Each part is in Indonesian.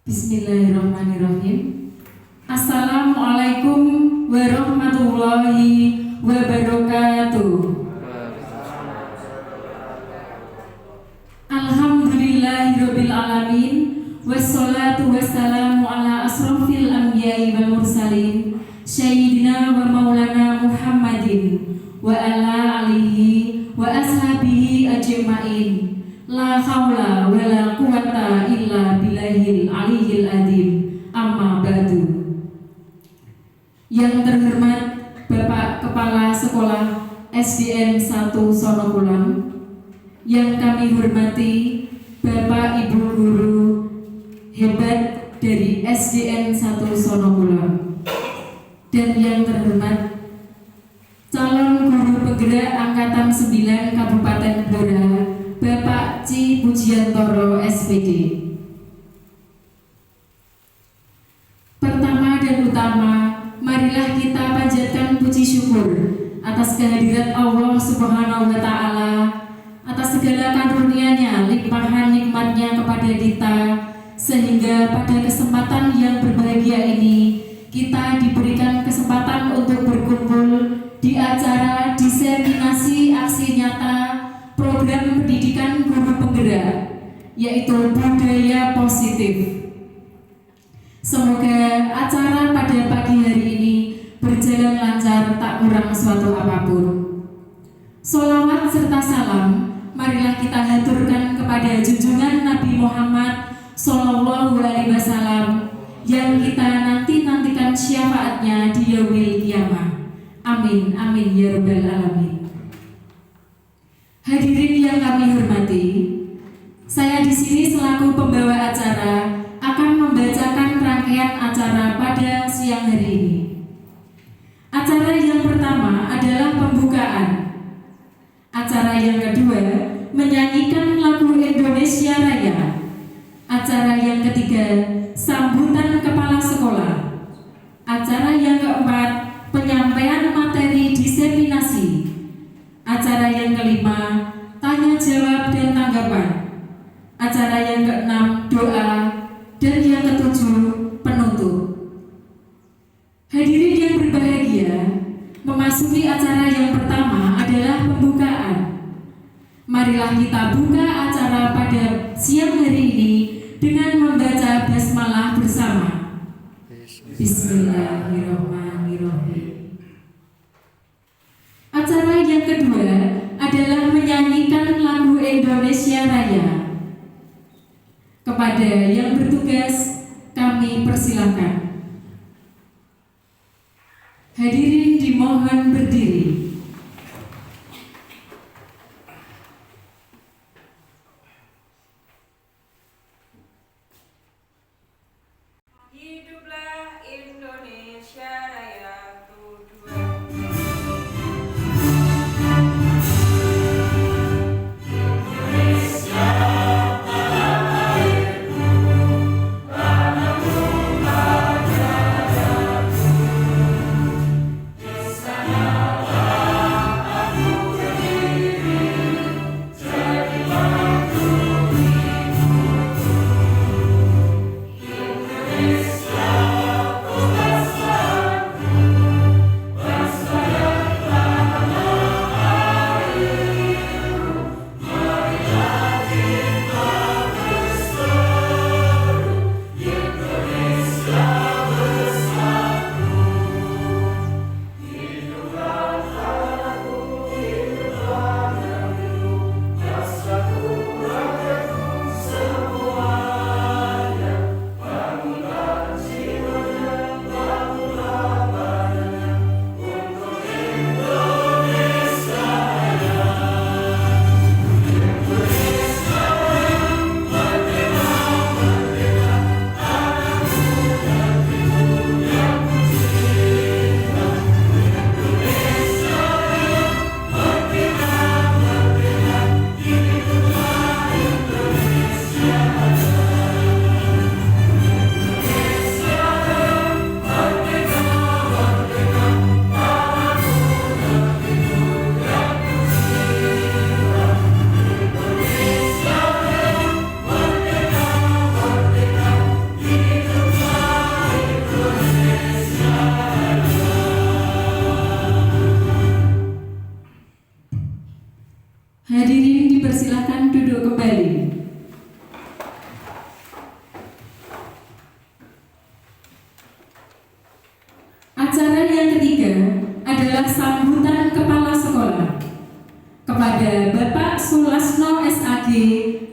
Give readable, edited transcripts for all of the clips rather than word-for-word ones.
Bismillahirrahmanirrahim. Assalamualaikum warahmatullahi wabarakatuh. Alhamdulillahirabbil alamin. Wassalatu wassalamu ala asrofil anbiya'i wal mursalin Sayyidina wa maulana Muhammadin wa ala alihi wa ashabihi ajma'in. La haula wa la quwata illa billahil aliyil azim. Amma ba'du. Yang terhormat Bapak Kepala Sekolah SDN 1 Sonokulon, yang kami hormati Bapak Ibu Guru hebat dari SDN 1 Sonokulon, dan yang terhormat calon guru penggerak Angkatan 9 Kabupaten Blora, Bapak Ci Pujiantoro SPD. Pertama dan utama, marilah kita panjatkan puji syukur atas kehadirat Allah Subhanahu wa Ta'ala, atas segala karunia-Nya, limpahan nikmat-Nya kepada kita, sehingga pada kesempatan yang berbahagia ini kita diberikan kesempatan untuk berkumpul di acara diseminasi aksi nyata program pendidikan guru penggerak, yaitu budaya positif. Semoga acara pada pagi hari ini berjalan lancar, tak kurang suatu apapun. Sholawat serta salam marilah kita haturkan kepada junjungan Nabi Muhammad Sallallahu Alaihi Wasallam, yang kita nantikan syafaatnya di yaumil qiyamah. Amin, amin ya rabbal alamin. Hadirin yang kami hormati, saya di sini selaku pembawa acara akan membacakan rangkaian acara pada siang hari ini. Acara yang pertama adalah pembukaan. Acara yang kedua menyanyikan lagu Indonesia Raya. Acara yang ketiga sambutan kepala sekolah. Acara yang keempat penyampaian materi diseminasi. Acara yang kelima tanya jawab dan tanggapan. Acara yang keenam doa, dan yang ketujuh penutup. Hadirin yang berbahagia, memasuki acara yang pertama adalah pembukaan. Marilah kita buka acara pada siang hari ini dengan membaca basmalah bersama. Bismillahirrahmanirrahim. Acara yang kedua adalah menyanyikan lagu Indonesia Raya. Kepada yang bertugas kami persilakan. Hadirin dimohon berdiri. Hiduplah Indonesia Raya.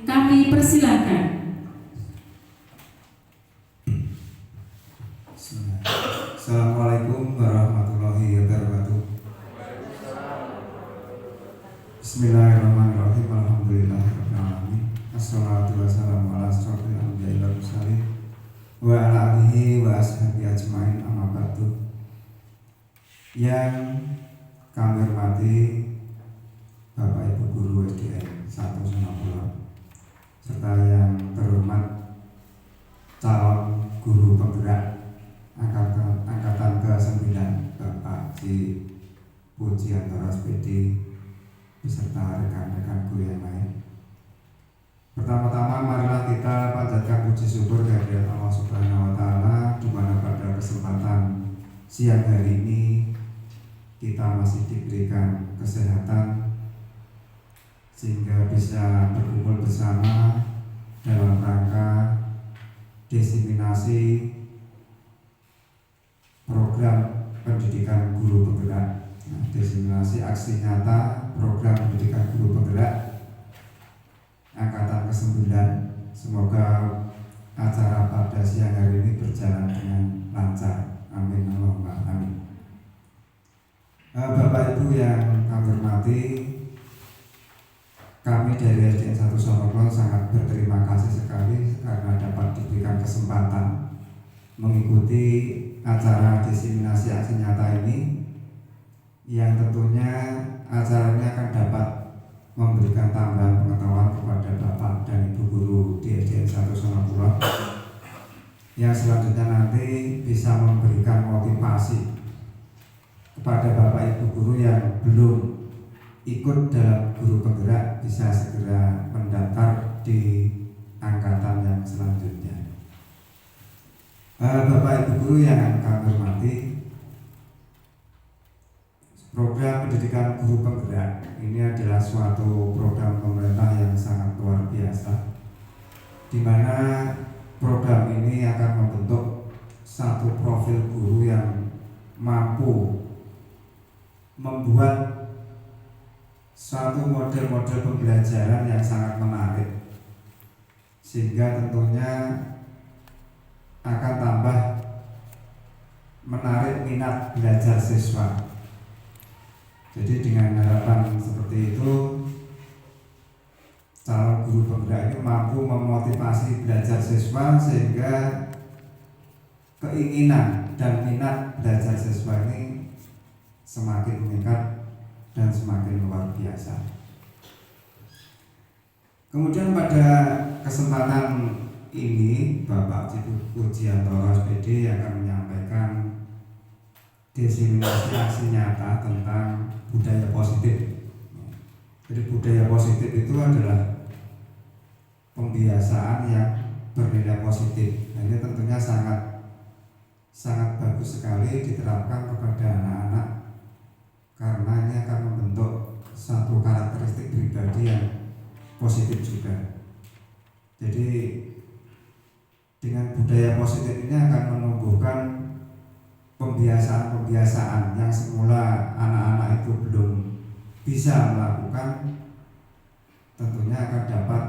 Kami persilahkan. Assalamualaikum warahmatullahi wabarakatuh. Bismillahirrahmanirrahim. Alhamdulillahirabbil alamin. Assalatu wassalamu ala asyrofil anbiya'i wal mursalin wa ala alihi wa ashabihi ajmain, amma ba'du. Yang kami hormati Bapak Ibu Guru SDN 1 Sonapula, serta yang terhormat calon guru penggerak angkatan ke-9 Bapak Ci Pujiantoro SPD beserta rekan-rekan guru yang lain. Pertama-tama marilah kita panjatkan puji syukur kehadirat Allah Subhanahu wa taala di mana pada kesempatan siang hari ini kita masih diberikan kesehatan sehingga bisa berkumpul bersama dalam rangka diseminasi program pendidikan guru penggerak. Diseminasi aksi nyata program pendidikan guru penggerak angkatan ke-9. Semoga acara pada siang hari ini berjalan dengan lancar. Amin Allahumma amin. Bapak Ibu yang kami hormati, kami dari SDN 1 Sonapula sangat berterima kasih sekali karena dapat diberikan kesempatan mengikuti acara diseminasi aksi nyata ini, yang tentunya acara ini akan dapat memberikan tambahan pengetahuan kepada Bapak dan Ibu Guru di SDN 1 Sonapula, yang selanjutnya nanti bisa memberikan motivasi kepada Bapak Ibu Guru yang belum ikut dalam guru penggerak bisa segera mendaftar di angkatan yang selanjutnya. Bapak Ibu Guru yang kami hormati, program pendidikan guru penggerak ini adalah suatu program pemerintah yang sangat luar biasa, di mana program ini akan membentuk satu profil guru yang mampu membuat suatu model-model pembelajaran yang sangat menarik, sehingga tentunya akan tambah menarik minat belajar siswa. Jadi dengan harapan seperti itu, calon guru penggerak ini mampu memotivasi belajar siswa sehingga keinginan dan minat belajar siswa ini semakin meningkat dan semakin luar biasa. Kemudian pada kesempatan ini Bapak Ci Pujiantoro SPD akan menyampaikan diseminasi aksi nyata tentang budaya positif. Jadi budaya positif itu adalah pembiasaan yang bernilai positif. Nah, ini tentunya sangat bagus sekali diterapkan kepada anak-anak, karena ini akan membentuk satu karakteristik pribadi yang positif juga. Jadi dengan budaya positif ini akan menumbuhkan pembiasaan-pembiasaan yang semula anak-anak itu belum bisa melakukan, tentunya akan dapat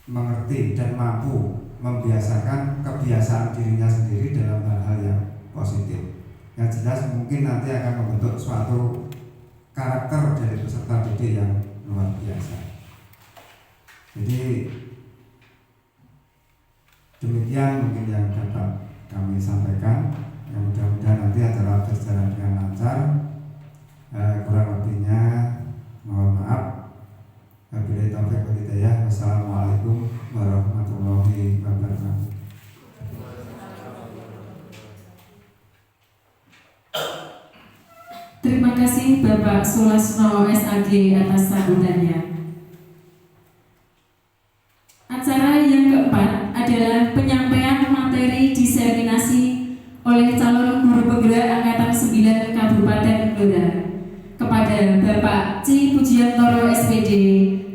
mengerti dan mampu membiasakan kebiasaan dirinya sendiri dalam hal-hal yang positif. Yang jelas mungkin nanti akan membentuk suatu karakter dari peserta didik yang luar biasa. Jadi demikian mungkin yang dapat kami sampaikan. Yang mudah-mudahan nanti acara berjalan dengan lancar. Kurang lebihnya mohon maaf. Wabillahi taufiq wal hidayah. Wassalamualaikum warahmatullahi wabarakatuh. Terima kasih Bapak Sulasno SAG atas sambutannya. Acara yang keempat adalah penyampaian materi diseminasi oleh calon guru penggerak angkatan 9 Kabupaten Blora kepada Bapak Ci Pujiantoro SPD.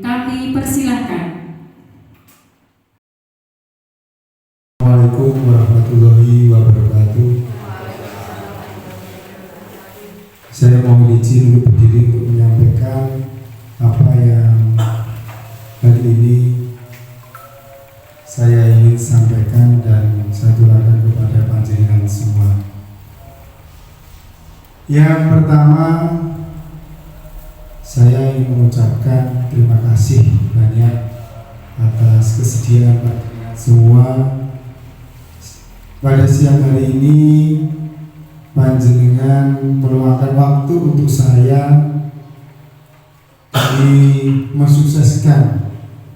Kami persilahkan. Assalamualaikum warahmatullahi wabarakatuh. Saya mohon izin untuk berdiri untuk menyampaikan apa yang hari ini saya ingin sampaikan dan saya tularkan kepada panjenengan semua. Yang pertama, saya ingin mengucapkan terima kasih banyak atas kesediaan panjenengan semua. Pada siang hari ini panjenengan meluangkan waktu untuk saya ini mensukseskan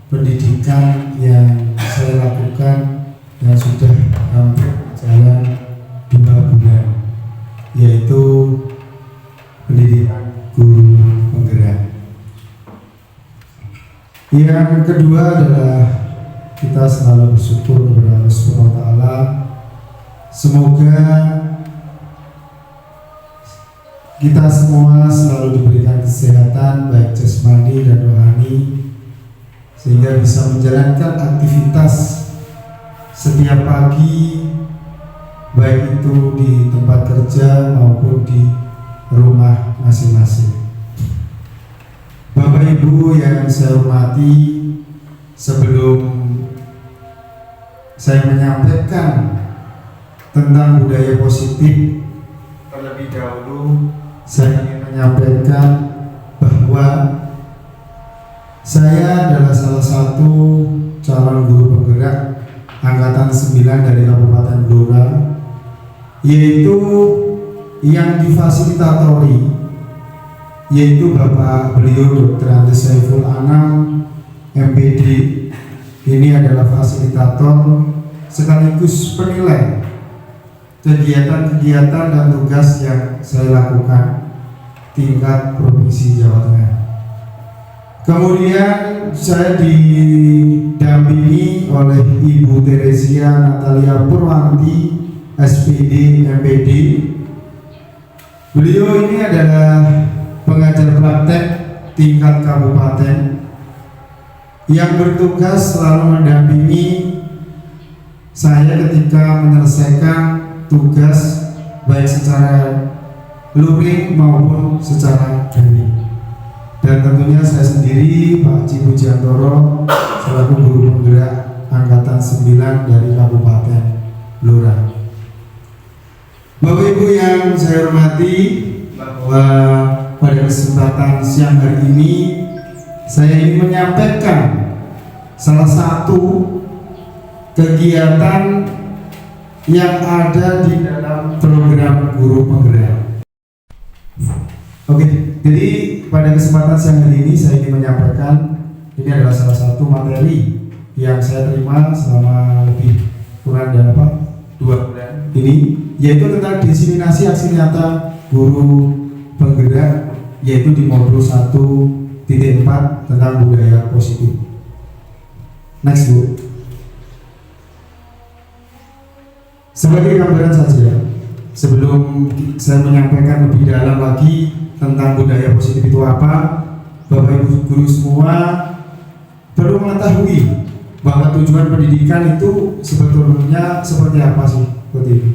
pendidikan yang saya lakukan yang sudah hampir berjalan 2 bulan, yaitu pendidikan guru penggerak. Yang kedua adalah kita selalu bersyukur kepada Allah Subhanahu wa Ta'ala. Semoga kita semua selalu diberikan kesehatan baik jasmani dan rohani, sehingga bisa menjalankan aktivitas setiap pagi, baik itu di tempat kerja maupun di rumah masing-masing. Bapak Ibu yang saya hormati, sebelum saya menyampaikan tentang budaya positif, terlebih dahulu saya ingin menyampaikan bahwa saya adalah salah satu calon guru penggerak angkatan 9 dari Kabupaten Blora, yaitu yang difasilitatori, yaitu Bapak beliau Dr. Andes Saiful Anam MPD. Ini adalah fasilitator sekaligus penilai kegiatan-kegiatan dan tugas yang saya lakukan tingkat Provinsi Jawa Tengah. Kemudian saya didampingi oleh Ibu Teresia Natalia Purwanti SPD MPD. Beliau ini adalah pengajar praktek tingkat kabupaten yang bertugas selalu mendampingi saya ketika menyelesaikan tugas baik secara luring maupun secara daring. Dan tentunya saya sendiri, Pak Cipu Jantoro, selaku guru penggerak angkatan 9 dari Kabupaten Blora. Bapak Ibu yang saya hormati, bahwa pada kesempatan siang hari ini saya ingin menyampaikan salah satu kegiatan yang ada di dalam program guru penggerak. Oke, jadi pada kesempatan siang hari ini saya ingin menyampaikan, ini adalah salah satu materi yang saya terima selama lebih kurang dari 2 bulan ini, yaitu tentang diseminasi aksi nyata guru penggerak, yaitu di modul 1.4 tentang budaya positif. Next, Bu. Sebagai gambaran saja, sebelum saya menyampaikan lebih dalam lagi tentang budaya positif itu apa, Bapak Ibu guru semua perlu mengetahui bahwa tujuan pendidikan itu sebetulnya seperti apa sih, seperti itu.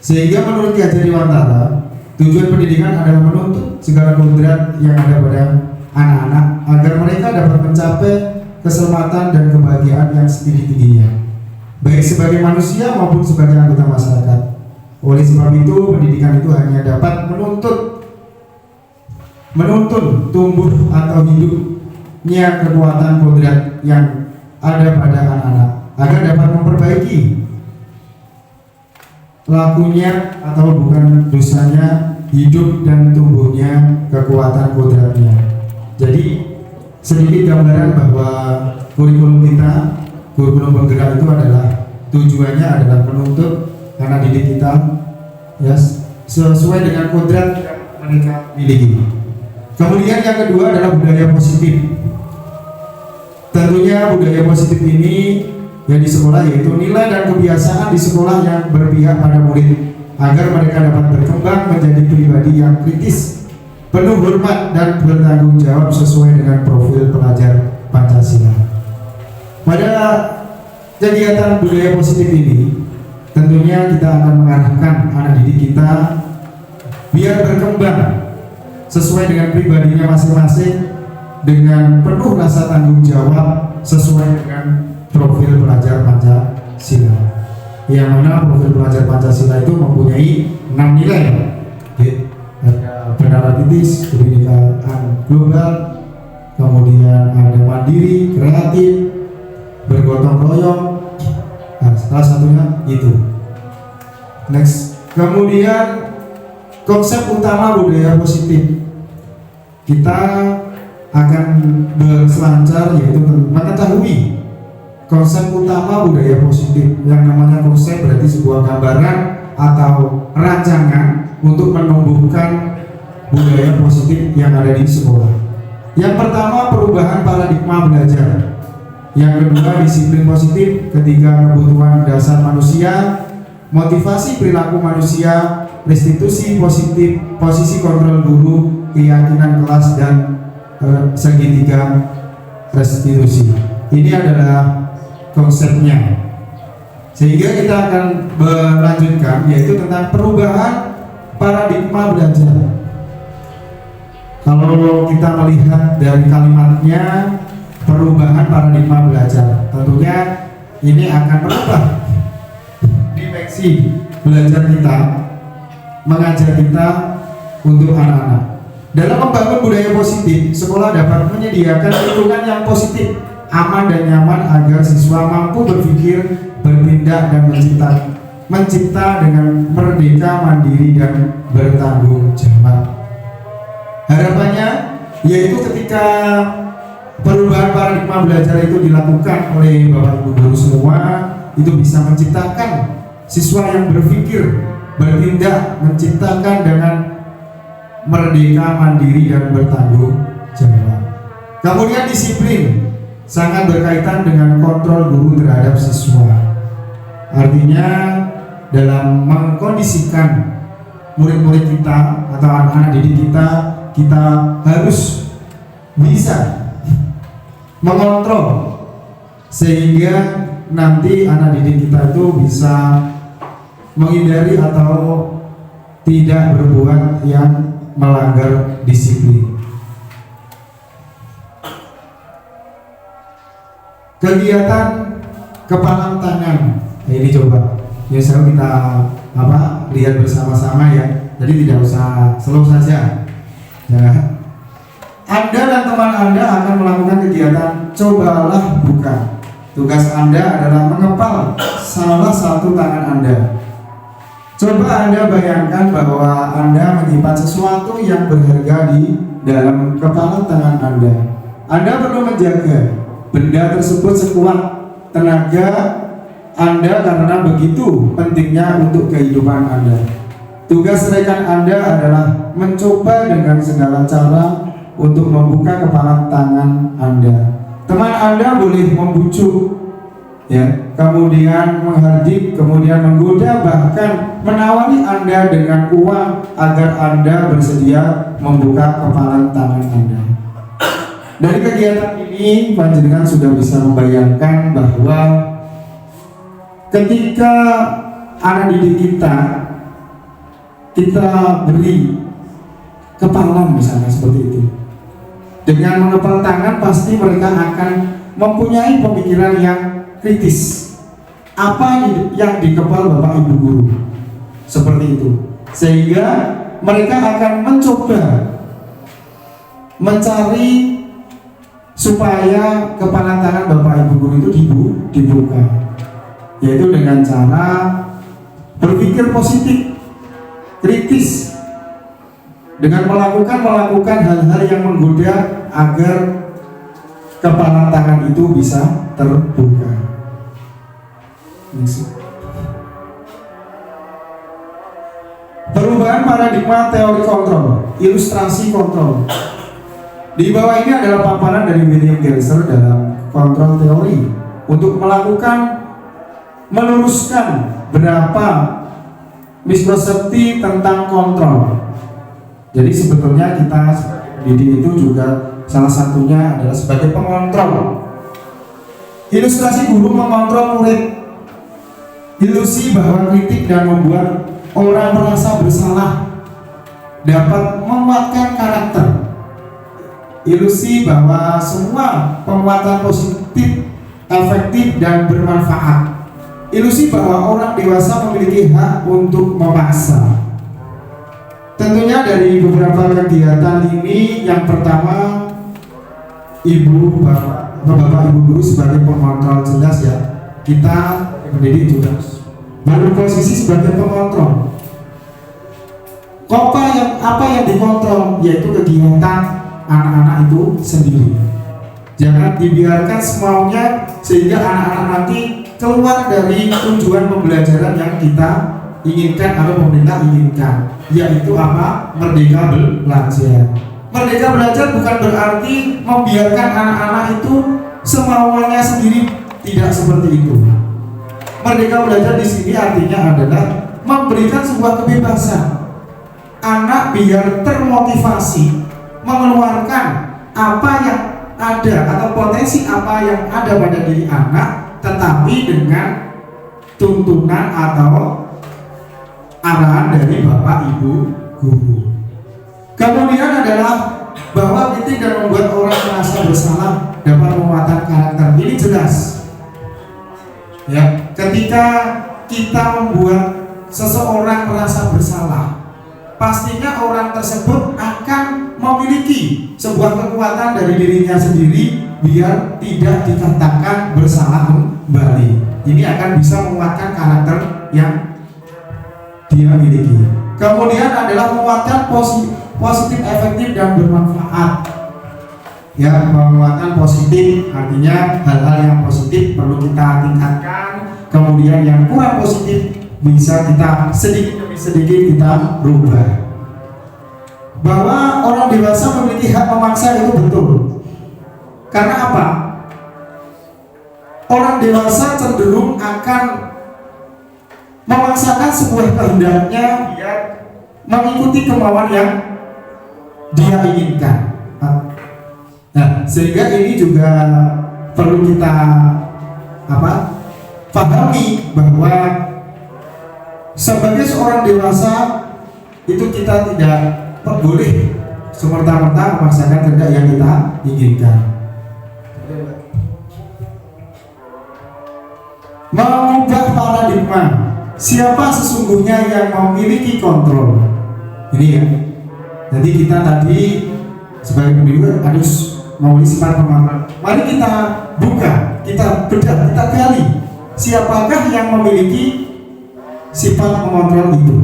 Sehingga menurut Ki Hajar Dewantara, tujuan pendidikan adalah menuntut segala kodrat yang ada pada anak-anak agar mereka dapat mencapai keselamatan dan kebahagiaan yang setinggi-tingginya, baik sebagai manusia maupun sebagai anggota masyarakat. Oleh sebab itu, pendidikan itu hanya dapat menuntun tumbuh atau hidupnya kekuatan kodrat yang ada pada anak-anak agar dapat memperbaiki lakunya atau bukan dosanya hidup dan tumbuhnya kekuatan kodratnya. Jadi sedikit gambaran bahwa kurikulum kita, kurikulum penggerak itu adalah tujuannya adalah menuntut anak didik kita ya sesuai dengan kodrat yang mereka miliki. Kemudian yang kedua adalah budaya positif. Tentunya budaya positif ini yang di sekolah yaitu nilai dan kebiasaan di sekolah yang berpihak pada murid agar mereka dapat berkembang menjadi pribadi yang kritis, penuh hormat dan bertanggung jawab sesuai dengan profil pelajar Pancasila. Pada kegiatan budaya positif ini, tentunya kita akan mengarahkan anak didik kita biar berkembang sesuai dengan pribadinya masing-masing dengan penuh rasa tanggung jawab sesuai dengan profil pelajar Pancasila. Yang mana profil pelajar Pancasila itu mempunyai 6 nilai. Ada pendapat kritis, kebinekaan global, kemudian ada mandiri, kreatif, bergotong royong. Nah, salah satunya itu. Next, kemudian konsep utama budaya positif. Kita akan berselancar yaitu mengetahui konsep utama budaya positif. Yang namanya konsep berarti sebuah gambaran atau rancangan untuk menumbuhkan budaya positif yang ada di sekolah. Yang pertama, perubahan paradigma belajar. Yang kedua, disiplin positif, ketiga, kebutuhan dasar manusia, motivasi perilaku manusia, restitusi positif, posisi kontrol guru, keyakinan kelas, dan segitiga restitusi. Ini adalah konsepnya. Sehingga kita akan melanjutkan yaitu tentang perubahan paradigma belajar. Kalau kita melihat dari kalimatnya, perubahan paradigma belajar, tentunya ini akan merubah dimensi belajar kita, mengajar kita untuk anak-anak. Dalam membangun budaya positif, sekolah dapat menyediakan lingkungan yang positif, aman dan nyaman agar siswa mampu berpikir, bertindak dan mencipta dengan merdeka, mandiri dan bertanggung jawab. Harapannya yaitu ketika perubahan paradigma belajar itu dilakukan oleh Bapak Ibu guru semua, itu bisa menciptakan siswa yang berpikir, bertindak, menciptakan dengan merdeka, mandiri dan bertanggung jawab. Kemudian disiplin sangat berkaitan dengan kontrol guru terhadap siswa. Artinya dalam mengkondisikan murid-murid kita atau anak-anak didik kita harus bisa mengontrol sehingga nanti anak didik kita itu bisa menghindari atau tidak berbuat yang melanggar disiplin. Kegiatan kepalang tangan. Nah, ini coba ya kita lihat bersama-sama ya. Jadi tidak usah slow saja. Ya. Anda dan teman Anda akan melakukan kegiatan cobalah buka. Tugas Anda adalah mengepal salah satu tangan Anda. Coba Anda bayangkan bahwa Anda menyimpan sesuatu yang berharga di dalam kepala tangan Anda. Anda perlu menjaga benda tersebut sekuat tenaga Anda karena begitu pentingnya untuk kehidupan Anda. Tugas rekan Anda adalah mencoba dengan segala cara untuk membuka kepala tangan Anda. Teman Anda boleh membujuk, ya, kemudian menghardik, kemudian menggoda, bahkan menawari Anda dengan uang agar Anda bersedia membuka kepala tangan Anda. Dari kegiatan ini, panjenengan sudah bisa membayangkan bahwa ketika anak didik kita beri kepalan misalnya seperti itu, dengan mengepal tangan pasti mereka akan mempunyai pemikiran yang kritis. Apa yang dikepal Bapak Ibu guru seperti itu, sehingga mereka akan mencoba mencari supaya kepala tangan Bapak Ibu guru itu dibuka, yaitu dengan cara berpikir positif, kritis, dengan melakukan hal-hal yang menggoda agar kepala tangan itu bisa terbuka. Perubahan paradigma teori kontrol, ilustrasi kontrol. Di bawah ini adalah paparan dari William Glasser dalam kontrol teori untuk meluruskan berapa mispersepsi tentang kontrol. Jadi sebetulnya kita sebagai pendidik itu juga salah satunya adalah sebagai pengontrol. Ilustrasi guru mengontrol murid. Ilusi bahwa kritik dan membuat orang merasa bersalah dapat menguatkan karakter. Ilusi bahwa semua penguatan produktif, efektif, dan bermanfaat. Ilusi bahwa orang dewasa memiliki hak untuk memaksa. Tentunya dari beberapa kegiatan ini, yang pertama, bapak ibu guru sebagai pengontrol, jelas ya, kita pendidik juga berposisi sebagai pengontrol. Apa yang dikontrol, yaitu kegiatan anak-anak itu sendiri. Jangan dibiarkan semaunya sehingga anak-anak nanti keluar dari tujuan pembelajaran yang kita inginkan atau pemerintah inginkan, yaitu apa? Merdeka belajar. Merdeka belajar bukan berarti membiarkan anak-anak itu semaunya sendiri, tidak seperti itu. Merdeka belajar di sini artinya adalah memberikan sebuah kebebasan. Anak biar termotivasi mengeluarkan apa yang ada atau potensi apa yang ada pada diri anak, tetapi dengan tuntunan atau arahan dari bapak ibu guru. Kemudian adalah bahwa kritik dan membuat orang merasa bersalah dapat menguatkan karakter. Ini jelas. Ya, ketika kita membuat seseorang merasa bersalah, pastinya orang tersebut akan memiliki sebuah kekuatan dari dirinya sendiri biar tidak dikatakan bersalah kembali. Ini akan bisa menguatkan karakter yang dia miliki. Kemudian adalah menguatkan positif, efektif, dan bermanfaat. Ya, penguatan positif artinya hal-hal yang positif perlu kita tingkatkan. Kemudian yang kurang positif bisa kita sedikit demi sedikit kita rubah. Bahwa orang dewasa memiliki hak memaksa itu betul. Karena apa? Orang dewasa cenderung akan memaksakan sebuah kehendaknya biar mengikuti kemauan yang dia inginkan. Nah, sehingga ini juga perlu kita pahami bahwa sebagai seorang dewasa itu kita tidak boleh semerta-merta memaksakan kehendak yang kita inginkan. Mengubah paradigma, siapa sesungguhnya yang memiliki kontrol. Ini ya. Jadi kita tadi sebagai pendidik harus memiliki sifat pengontrol. Mari kita buka, kita bedah, kita gali siapakah yang memiliki sifat mengontrol itu.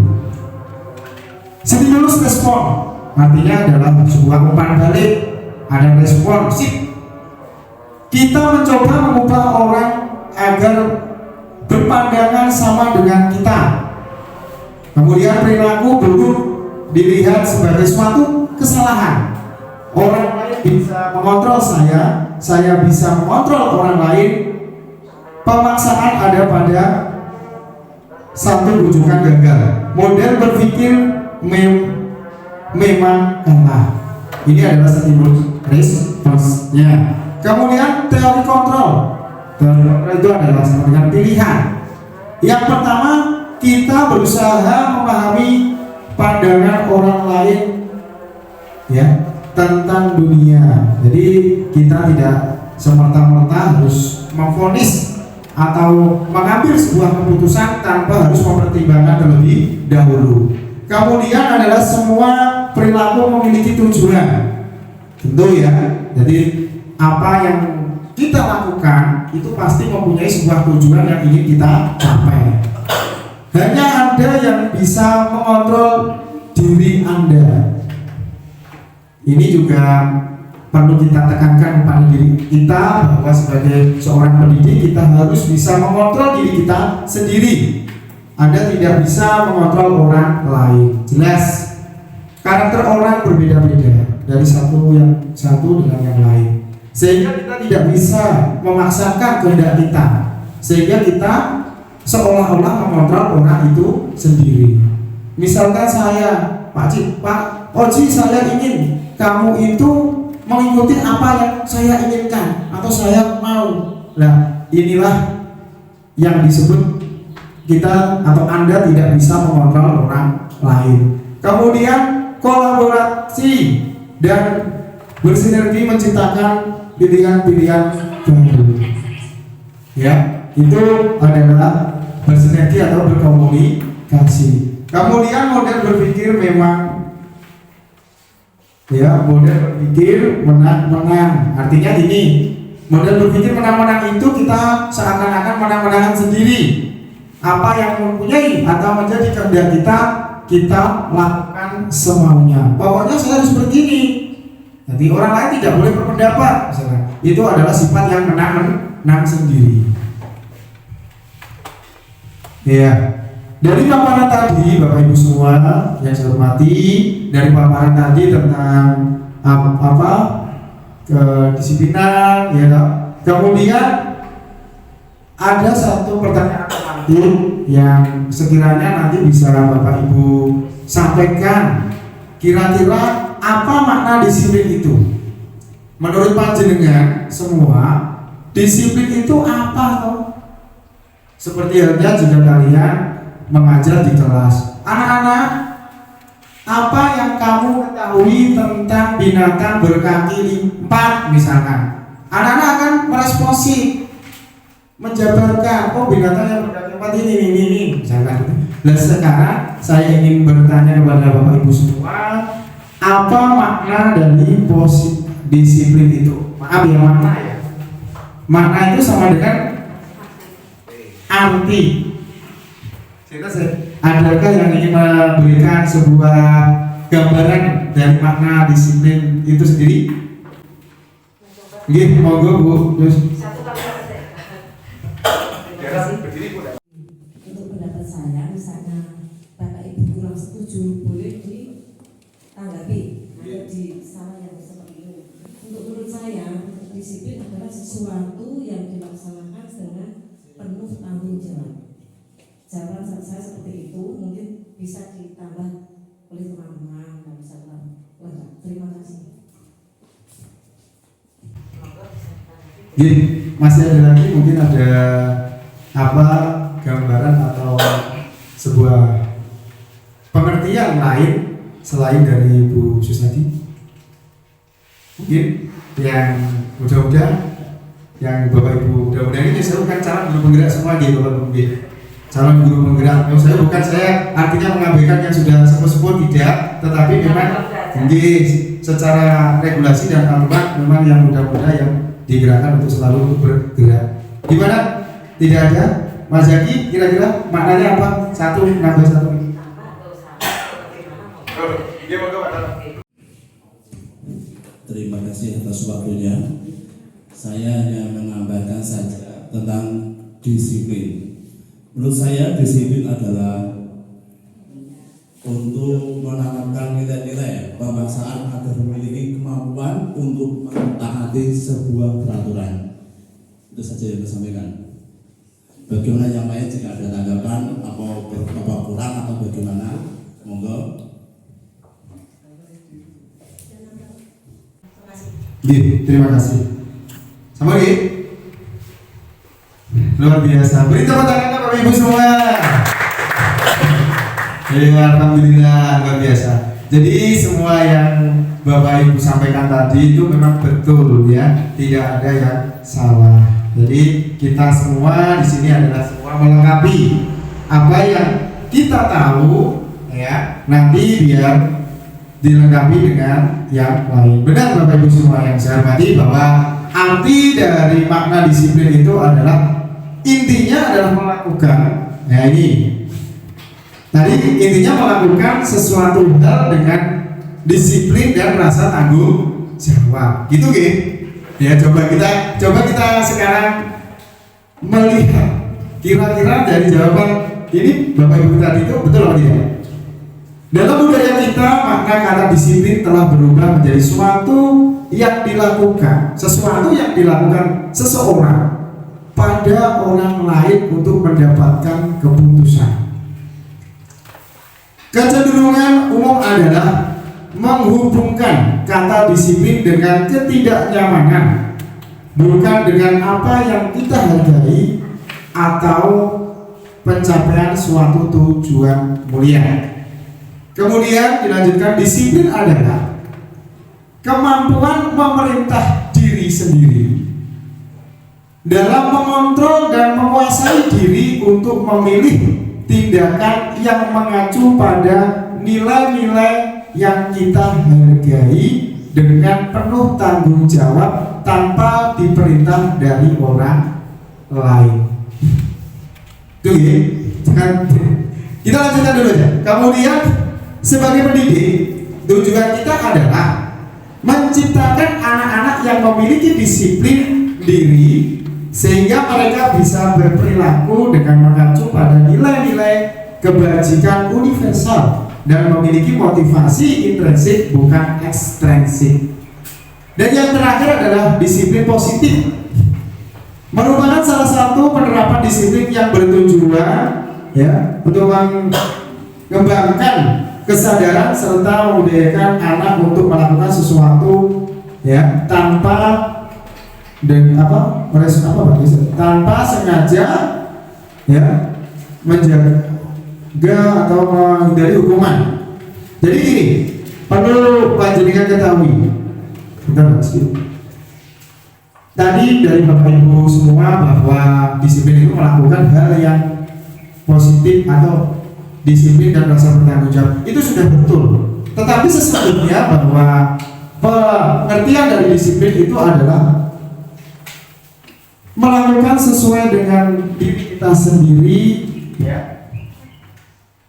Stimulus respon artinya adalah sebuah umpan balik, ada responsif. Kita mencoba mengubah orang agar berpandangan sama dengan kita. Kemudian perilaku buruk dilihat sebagai suatu kesalahan. Orang lain bisa mengontrol saya bisa mengontrol orang lain. Pemaksaan ada pada satu rujukan gagal. Model berpikir memang kalah. Ini adalah stimulus responsnya. Kemudian teori kontrol. Teori kontrol itu adalah sama dengan pilihan. Yang pertama, kita berusaha memahami pandangan orang lain ya tentang dunia. Jadi kita tidak semerta-merta harus memvonis atau mengambil sebuah keputusan tanpa harus mempertimbangkan terlebih dahulu. Kemudian adalah semua perilaku memiliki tujuan, tentu ya. Jadi apa yang kita lakukan itu pasti mempunyai sebuah tujuan yang ingin kita capai. Hanya Anda yang bisa mengontrol diri Anda. Ini juga perlu kita tekankan pada diri kita bahwa sebagai seorang pendidik kita harus bisa mengontrol diri kita sendiri. Anda tidak bisa mengontrol orang lain. Jelas, karakter orang berbeda-beda dari satu dengan yang lain. Sehingga kita tidak bisa memaksakan kehendak kita. Sehingga kita seolah-olah mengontrol orang itu sendiri. Misalkan saya, Pak Oji, saya ingin kamu itu mengikuti apa yang saya inginkan atau saya mau. Nah, inilah yang disebut kita atau Anda tidak bisa mengontrol orang lain. Kemudian kolaborasi dan bersinergi menciptakan pilihan-pilihan baru. ya, itu adalah bersinergi atau berkomunikasi. Kemudian model berpikir memang ya, model berpikir menang-menang. Artinya ini, model berpikir menang-menang itu kita seakan-akan menang-menangan sendiri. Apa yang mempunyai atau menjadi kehendak kita lakukan semaunya. Pokoknya saya harus begini. Nanti orang lain tidak boleh berpendapat. Misalnya, itu adalah sifat yang menang sendiri. Ya, dari paparan tadi, Bapak Ibu semua yang saya hormati, dari paparan tadi tentang kedisiplinan, ya, kemudian ada satu pertanyaan penting yang sekiranya nanti bisa Bapak Ibu sampaikan. Kira-kira apa makna disiplin itu? Menurut panjenengan semua, disiplin itu apa toh? Seperti halnya jika kalian mengajar di kelas. Anak-anak, apa yang kamu ketahui tentang binatang berkaki 4 misalkan? Anak-anak akan meresponsif, menjabarkan, oh binatang yang berkaki 4 ini misalkan. Dan sekarang saya ingin bertanya kepada Bapak Ibu semua, apa makna dari disiplin itu? Maaf ya, makna ya. Makna itu sama dengan arti. Adakah yang ingin memberikan sebuah gambaran dari makna disiplin itu sendiri? Nggih, monggo Bu. Untuk pendapat saya, misalnya Bapak Ibu kurang setuju, boleh ditanggapi di salah yang seperti ini. Untuk menurut saya, disiplin adalah sesuatu yang dilaksanakan dengan penuh tanggung jawab. Jawaban saya seperti itu, mungkin bisa ditambah oleh teman-teman dan bisa lengkap. Terima kasih. Masih ada lagi, mungkin ada gambaran atau sebuah pengertian lain selain dari Bu Susati? Mungkin yang mudah-mudahan yang Bapak Ibu mudah-mudahan ini saya bukan calon guru penggerak semua gitu Bapak Ibu. Calon guru penggerak, saya artinya mengabaikan yang sudah sepuh-sepuh, tidak, tetapi memang secara regulasi dan aturan memang yang muda-muda yang digerakkan untuk selalu bergerak. Gimana? Tidak ada? Mas Zaki, kira-kira maknanya apa? Satu nambah satu. Terima kasih atas waktunya. Saya hanya menambahkan saja tentang disiplin. Menurut saya disiplin adalah untuk menanamkan nilai-nilai pemaksaan agar memiliki kemampuan untuk mentaati sebuah peraturan. Itu saja yang saya sampaikan. Bagaimana yang lain, jika ada tanggapan apa kurang atau bagaimana, monggo. Terima kasih. Sama lagi. Luar biasa. Beri tepuk tangan Bapak Ibu semua. Ya, alhamdulillah, luar biasa. Jadi semua yang Bapak Ibu sampaikan tadi itu memang betul ya, tidak ada yang salah. Jadi kita semua di sini adalah semua melengkapi apa yang kita tahu ya, nanti biar dilengkapi dengan yang lain. Benar Bapak Ibu semua yang saya hormati, bahwa arti dari makna disiplin itu adalah intinya adalah melakukan. Ya ini. Tadi intinya melakukan sesuatu hal dengan disiplin dan rasa tanggung jawab. Gitu nggih? Ya, coba kita sekarang melihat kira-kira dari jawaban ini Bapak Ibu tadi itu betul atau tidak? Dalam budaya kita, maka kata disiplin telah berubah menjadi sesuatu yang dilakukan seseorang pada orang lain untuk mendapatkan keputusan. Kecenderungan umum adalah menghubungkan kata disiplin dengan ketidaknyamanan, bukan dengan apa yang kita hargai atau pencapaian suatu tujuan mulia. Kemudian dilanjutkan, disiplin adalah kemampuan memerintah diri sendiri dalam mengontrol dan menguasai diri untuk memilih tindakan yang mengacu pada nilai-nilai yang kita hargai dengan penuh tanggung jawab tanpa diperintah dari orang lain. Tuh ya, kita lanjutkan dulu aja. Kemudian sebagai pendidik, tujuan kita adalah menciptakan anak-anak yang memiliki disiplin diri sehingga mereka bisa berperilaku dengan mengacu pada nilai-nilai kebajikan universal dan memiliki motivasi intrinsik bukan ekstrinsik. Dan yang terakhir adalah disiplin positif, merupakan salah satu penerapan disiplin yang bertujuan ya untuk mengembangkan kesadaran serta membudayakan anak untuk melakukan sesuatu ya tanpa tanpa sengaja ya menjaga atau menghindari hukuman. Jadi gini, perlu panjenengan ketahui. Tadi dari Bapak Ibu semua bahwa disiplin itu melakukan hal yang positif atau disiplin dan rasa bertanggung jawab itu sudah betul. Tetapi sesungguhnya bahwa pengertian dari disiplin itu adalah melakukan sesuai dengan diri kita sendiri ya,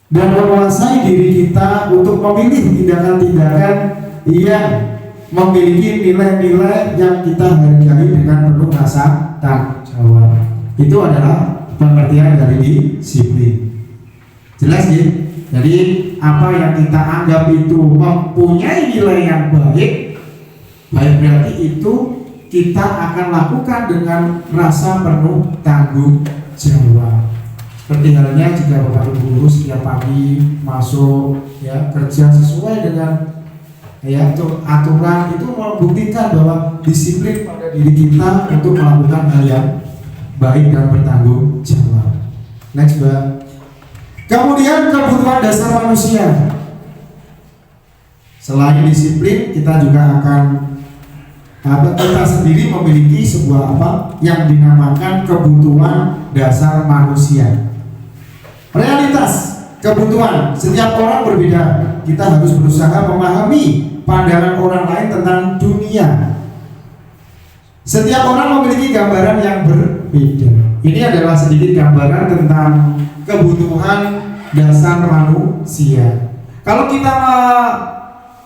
dan menguasai diri kita untuk memilih tindakan-tindakan yang memiliki nilai-nilai yang kita hargai dengan penuh rasa tanggung jawab. Itu adalah pengertian dari disiplin. Jelas ya? Jadi apa yang kita anggap itu mempunyai nilai yang baik berarti itu kita akan lakukan dengan rasa penuh tanggung jawab. Seperti halnya jika Bapak Ibu guru setiap pagi masuk ya kerja sesuai dengan ya aturan, itu membuktikan bahwa disiplin pada diri kita untuk melakukan hal yang baik dan bertanggung jawab. Next, Mbak. Kemudian kebutuhan dasar manusia. Selain disiplin, kita juga akan kita sendiri memiliki sebuah yang dinamakan kebutuhan dasar manusia. Realitas kebutuhan setiap orang berbeda. Kita harus berusaha memahami pandangan orang lain tentang dunia. Setiap orang memiliki gambaran yang berbeda. Ini adalah sedikit gambaran tentang kebutuhan dasar manusia. Kalau kita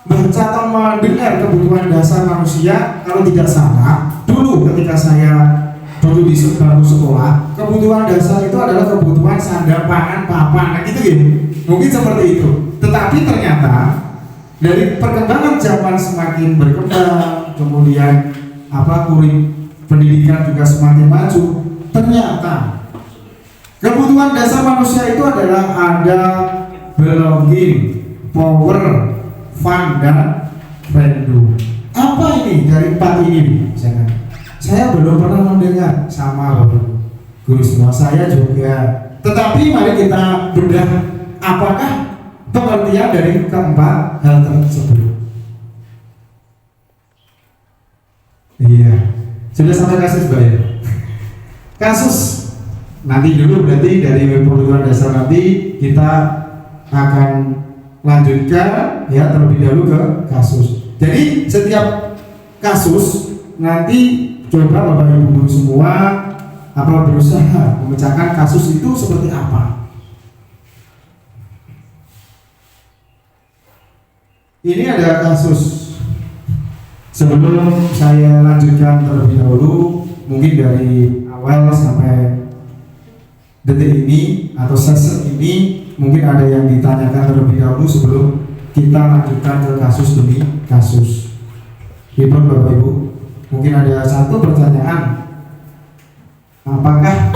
baca atau mendengar kebutuhan dasar manusia, kalau tidak salah, dulu ketika saya dulu di bangku sekolah, kebutuhan dasar itu adalah kebutuhan sandang, pangan, papan, gitu gitu. Mungkin seperti itu. Tetapi ternyata dari perkembangan zaman semakin berkembang, kemudian pendidikan juga semakin maju, ternyata kebutuhan dasar manusia itu adalah ada belonging, power, fun, dan value. Apa ini dari 4 ini? Misalkan, saya belum pernah mendengar sama Bapak Guru semua, saya juga. Tetapi mari kita bedah apakah pengertian dari keempat hal tersebut. Iya, sudah sampai kasus Mbak ya? Kasus nanti dulu berarti dari kebutuhan dasar nanti kita akan lanjutkan ya terlebih dahulu ke kasus. Jadi setiap kasus nanti coba Bapak Ibu guru semua berusaha memecahkan kasus itu seperti apa. Ini ada kasus. Sebelum saya lanjutkan terlebih dahulu, mungkin dari awal sampai detik ini atau sesi ini mungkin ada yang ditanyakan terlebih dahulu sebelum kita lanjutkan ke kasus demi kasus. Ibu Bapak Ibu, mungkin ada satu pertanyaan. Apakah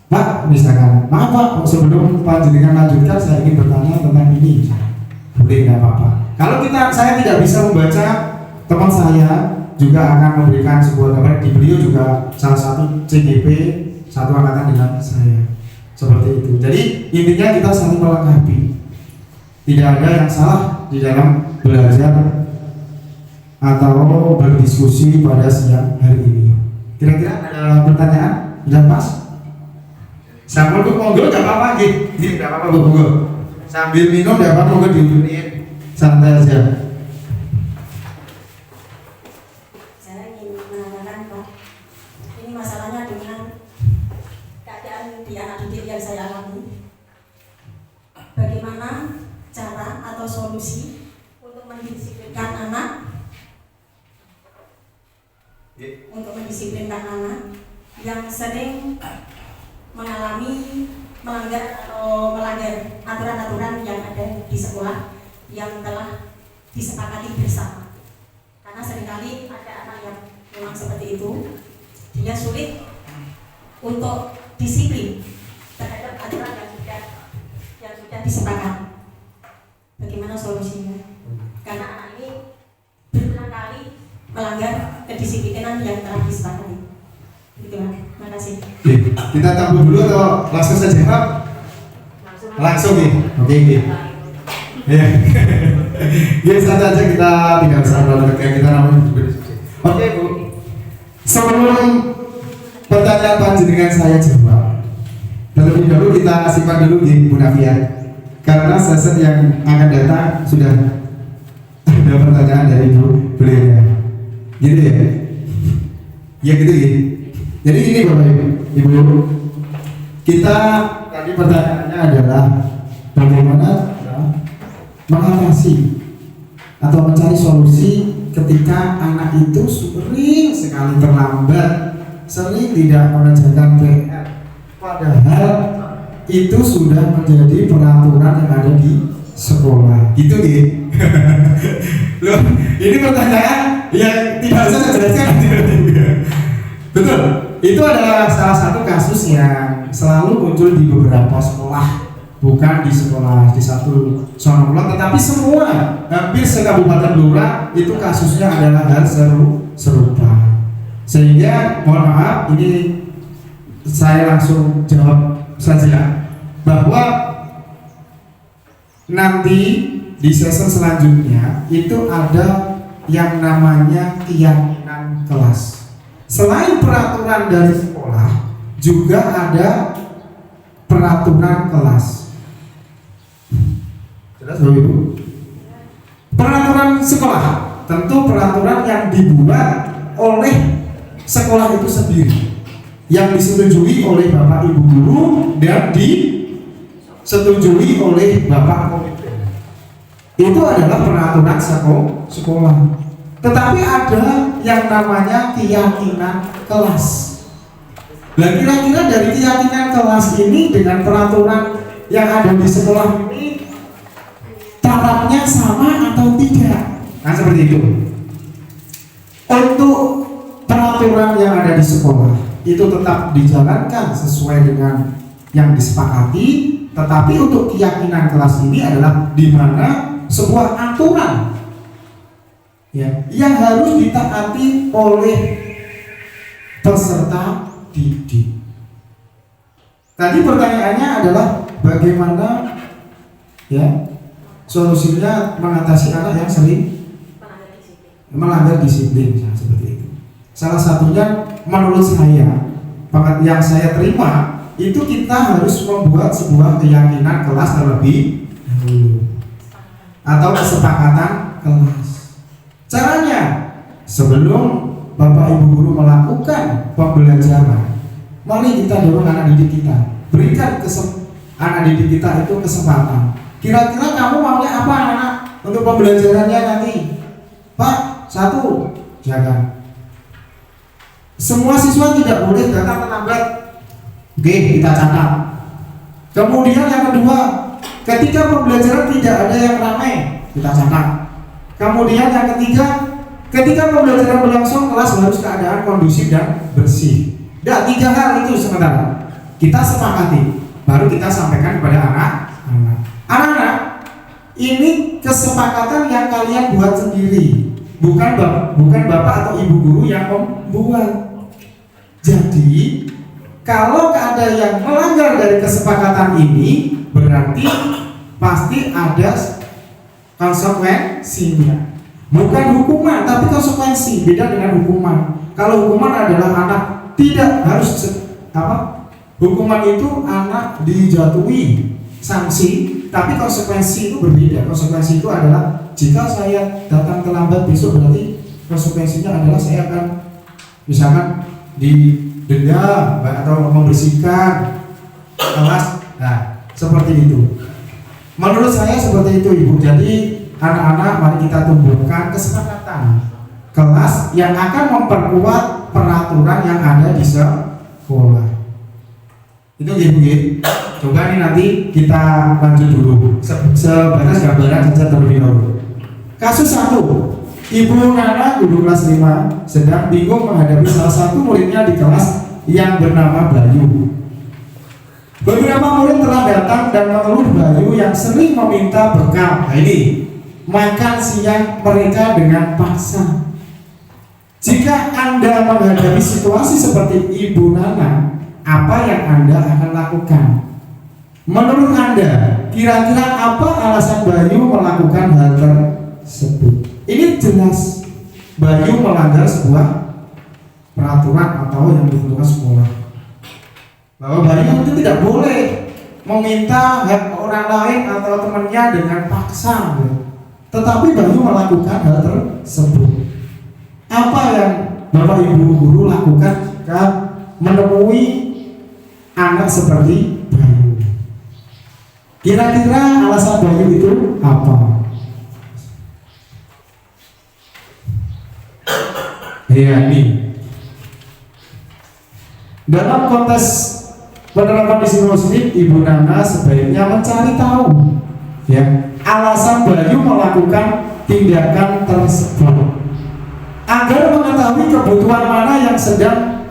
Pak, misalkan, maaf Pak, sebelum panjenengan lanjutkan saya ingin bertanya tentang ini. Boleh, nggak apa-apa. Kalau saya tidak bisa membaca, teman saya juga akan memberikan sebuah gambar. Di beliau juga salah satu CGP satu angkatan dengan saya. Seperti itu. Jadi intinya kita saling melengkapi. Tidak ada yang salah di dalam belajar atau berdiskusi pada siang hari ini. Kira-kira ada pertanyaan? Udah pas? Sambil Bu monggo nggak apa-apa gitu, nggak apa-apa Bu monggo. Sambil minum nggak apa-apa monggo dihubungin, santai aja. Saya ingin menanyakan Pak, ini masalahnya dengan keadaan di anak didik yang saya alami. Bagaimana cara atau solusi untuk mendisiplinkan anak yang sering mengalami melanggar aturan-aturan yang ada di sekolah yang telah disepakati bersama. Karena seringkali ada anak yang memang seperti itu, dia sulit untuk disiplin terhadap aturan yang sudah disepakati. Bagaimana solusinya? Karena anak ini berulang kali melanggar kedisiplinan yang telah disepakati. Terima kasih. Oke, kita tampil dulu atau langsung saja Pak? Langsung nih. Oke. Ya. Ya santai aja, kita tidak usah terlalu kayak kita namanya juga diskusi. Oke Bu. Sebelum pertanyaan panjenengan saya jawab, terlebih dahulu kita simpan dulu di Bu Navia. Karena session yang akan datang sudah ada pertanyaan dari Bu beliau. Gitu ya? Ya gitu ya. Jadi ini Bapak Ibu, kita tadi pertanyaannya adalah bagaimana mengatasi atau mencari solusi ketika anak itu sering sekali terlambat, sering tidak mengerjakan PR, padahal itu sudah menjadi peraturan yang ada di sekolah. Gitu nih. Loh, ini pertanyaan yang tidak bisa saya jelaskan. Betul. Itu adalah salah satu kasus yang selalu muncul di beberapa sekolah, bukan di sekolah di satu Sono Kulon, tetapi semua hampir sekabupaten Blora itu kasusnya adalah hal serupa. Sehingga mohon maaf, ini saya langsung jawab saja bahwa nanti di sesi selanjutnya itu ada yang namanya keyakinan kelas. Selain peraturan dari sekolah, juga ada peraturan kelas. Jelas Bapak Ibu? Peraturan sekolah, tentu peraturan yang dibuat oleh sekolah itu sendiri, yang disetujui oleh Bapak Ibu guru dan disetujui oleh Bapak komite. Itu adalah peraturan sekolah. Tetapi ada yang namanya keyakinan kelas. Dan kira-kira dari keyakinan kelas ini dengan peraturan yang ada di sekolah ini tarafnya sama atau tidak? Nah seperti itu. Untuk peraturan yang ada di sekolah itu tetap dijalankan sesuai dengan yang disepakati, tetapi untuk keyakinan kelas ini adalah di mana sebuah aturan ya, yang harus ditaati oleh peserta didik. Tadi pertanyaannya adalah bagaimana ya solusinya mengatasi anak yang sering melanggar disiplin, seperti itu. Salah satunya menurut saya, yang saya terima itu kita harus membuat sebuah keyakinan kelas terlebih dahulu atau kesepakatan kelas. Caranya, sebelum Bapak Ibu guru melakukan pembelajaran, mari kita dorong anak didik kita, berikan anak didik kita itu kesempatan. Kira-kira kamu maunya apa anak untuk pembelajarannya nanti? Pak, 1, jangan. Semua siswa tidak boleh datang terlambat. Oke, kita catat. Kemudian yang kedua, ketika pembelajaran tidak ada yang ramai, kita catat. Kemudian yang ketiga, ketika pembelajaran berlangsung kelas harus keadaan kondusif dan bersih. Dan 3 hal itu sementara kita sepakati, baru kita sampaikan kepada anak-anak. Ini kesepakatan yang kalian buat sendiri, bukan bapak atau ibu guru yang membuat. Jadi kalau ada yang melanggar dari kesepakatan ini, berarti pasti ada konsekuensinya. Bukan hukuman, tapi konsekuensi. Beda dengan hukuman. Kalau hukuman adalah anak tidak harus hukuman itu anak dijatuhi sanksi, tapi konsekuensi itu berbeda. Konsekuensi itu adalah jika saya datang terlambat besok, berarti konsekuensinya adalah saya akan misalkan didenda atau membersihkan kelas. Nah, seperti itu. Menurut saya seperti itu, Ibu. Jadi anak-anak mari kita tumbuhkan kesepakatan kelas yang akan memperkuat peraturan yang ada di sekolah. Itu Ibu. Coba nih nanti kita lanjut dulu. Sebatas gambaran saja terlebih dahulu. Kasus 1. Ibu Nana guru kelas 5 sedang bingung menghadapi salah satu muridnya di kelas yang bernama Bayu. Beberapa murid telah datang dan mengeluh Bayu yang sering meminta bekal. Nah ini, makan siang mereka dengan paksa. Jika Anda menghadapi situasi seperti Ibu Nana, apa yang Anda akan lakukan? Menurut Anda, kira-kira apa alasan Bayu melakukan hal tersebut? Ini jelas Bayu melanggar sebuah peraturan atau yang ditentukan sekolah, bahwa Bayu itu tidak boleh meminta hak orang lain atau temannya dengan paksa, tetapi Bayu melakukan hal tersebut. Apa yang Bapak Ibu guru lakukan jika menemui anak seperti Bayu? Kira-kira alasan Bayu itu apa? Ya, ini dalam konteks penerapan disiplin positif, Ibu Nana sebaiknya mencari tahu ya alasan Bayu melakukan tindakan tersebut agar mengetahui kebutuhan mana yang sedang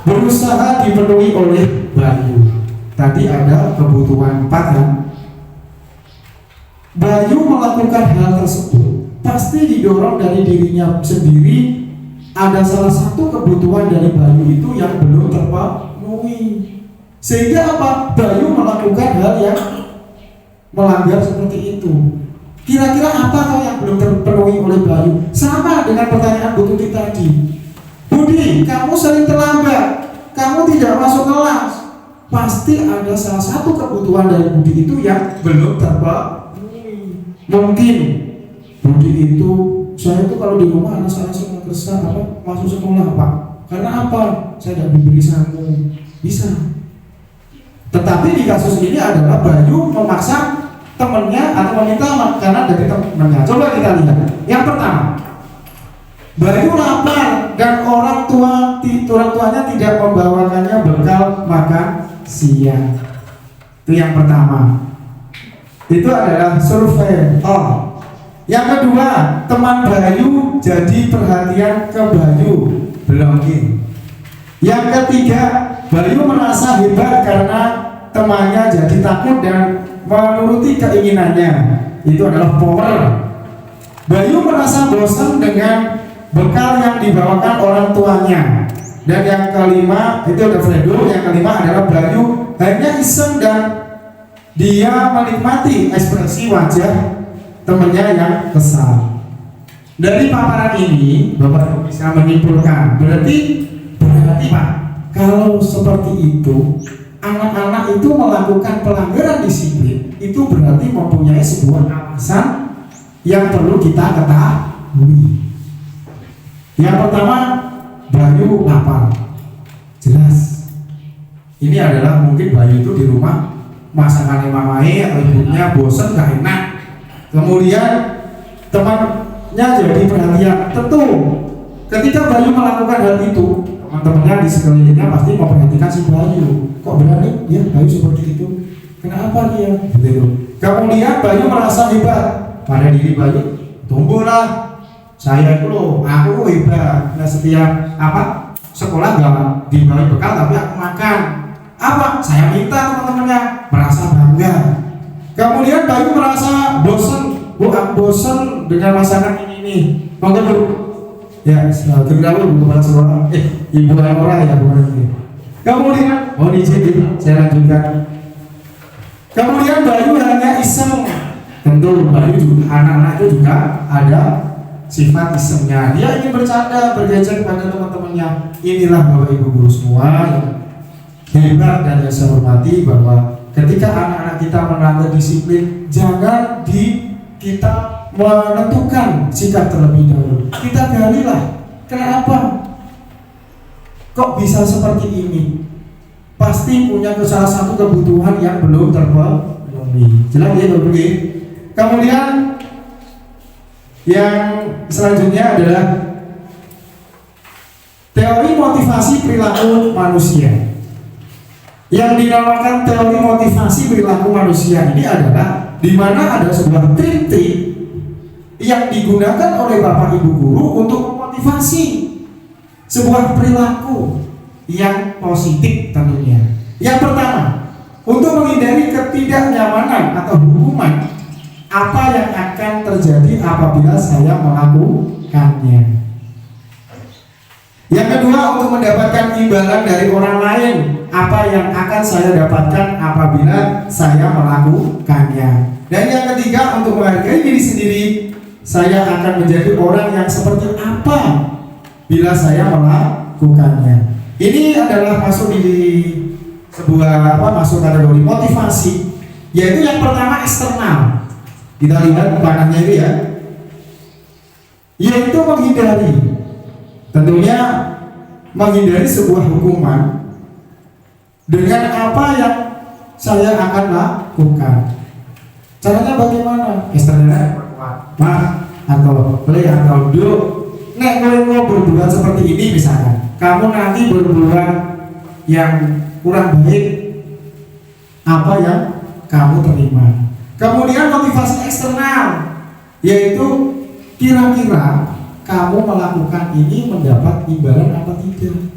berusaha dipenuhi oleh Bayu. Tadi ada kebutuhan 4 kan? Bayu melakukan hal tersebut pasti didorong dari dirinya sendiri. Ada salah satu kebutuhan dari Bayu itu yang belum terpenuhi, sehingga apa? Bayu melakukan hal yang melanggar seperti itu. Kira-kira apa yang belum terpenuhi oleh Bayu? Sama dengan pertanyaan Bu Tuti tadi. Budi, kamu sering terlambat, kamu tidak masuk kelas. Pasti ada salah satu kebutuhan dari Budi itu yang belum terpenuhi. Mungkin Budi itu, saya itu kalau di rumah anak saya semua kesal masuk sekolah Pak, karena apa? Saya tidak diberi saku. Bisa. Tetapi di kasus ini adalah Bayu memaksa temannya atau meminta makanan dari temannya. Coba kita lihat. Yang pertama, Bayu lapar dan orang tuanya tidak membawakannya bekal makan siang. Itu yang pertama. Itu adalah survei. Yang kedua, teman Bayu jadi perhatian ke Bayu, belonging. Yang ketiga, Bayu merasa hebat karena temannya jadi takut dan menuruti keinginannya. Itu adalah power. Bayu merasa bosan dengan bekal yang dibawakan orang tuanya. Dan yang kelima, itu ada Fredo. Yang kelima adalah Bayu hanya iseng dan dia menikmati ekspresi wajah temannya yang kesal. Dari paparan ini, Bapak bisa menyimpulkan, berarti Pak, kalau seperti itu, anak-anak itu melakukan pelanggaran disiplin, itu berarti mempunyai sebuah alasan yang perlu kita ketahui. Yang pertama, Bayu lapar, jelas. Ini adalah mungkin Bayu itu di rumah masakan mamai atau ibunya bosan gak enak. Kemudian temannya jadi perhatian. Tentu ketika Bayu melakukan hal itu, teman-temannya di sekelilingnya pasti memperhatikan si Bayu. Kok berani ya Bayu seperti itu? Kenapa dia? Begitu. Kemudian Bayu merasa hebat pada diri Bayu. Tunggulah, saya itu loh, aku hebat. Nah setiap sekolah gak diberi bekal tapi aku makan. Saya minta teman-temannya, merasa bangga. Kemudian Bayu merasa bosan, aku bosan dengan masakan ini. Monggo Bu. Ya, segera Bu kepala sekolah. Ibu Alora ya bukan ini. Kemudian, izin saya lanjutkan. Kemudian Bayu hanya iseng. Tentu Bayu juga, anak-anak itu juga ada sifat isemnya. Dia ingin bercanda, bergejek pada teman-temannya. Inilah Bapak Ibu guru semua yang hebat dan yang saya hormati, bahwa ketika anak-anak kita melanggar disiplin, jangan kita menentukan sikap terlebih dahulu. Kita galilah, kenapa kok bisa seperti ini? Pasti punya salah satu kebutuhan yang belum terpenuhi. Jelas ya Bapak Ibu. Kemudian yang selanjutnya adalah teori motivasi perilaku manusia. Yang dinamakan teori motivasi perilaku manusia ini adalah di mana ada sebuah trik yang digunakan oleh Bapak Ibu guru untuk memotivasi sebuah perilaku yang positif tentunya. Yang pertama, untuk menghindari ketidaknyamanan atau hukuman apa yang akan terjadi apabila saya melakukannya. Yang kedua, untuk mendapatkan imbalan dari orang lain, apa yang akan saya dapatkan apabila saya melakukannya. Dan yang ketiga, untuk menghargai diri sendiri, saya akan menjadi orang yang seperti apa bila saya melakukannya. Ini adalah masuk di sebuah masuk kategori motivasi, yaitu yang pertama eksternal. Kita lihat panahnya ini ya, yaitu menghindari, tentunya menghindari sebuah hukuman dengan apa yang saya akan lakukan. Caranya bagaimana? Eksternalnya atau duduk. Nek kalau berbuat seperti ini misalkan, kamu nanti berbuat yang kurang baik, apa yang kamu terima. Kemudian motivasi eksternal, yaitu kira-kira kamu melakukan ini mendapat imbalan apa tidak.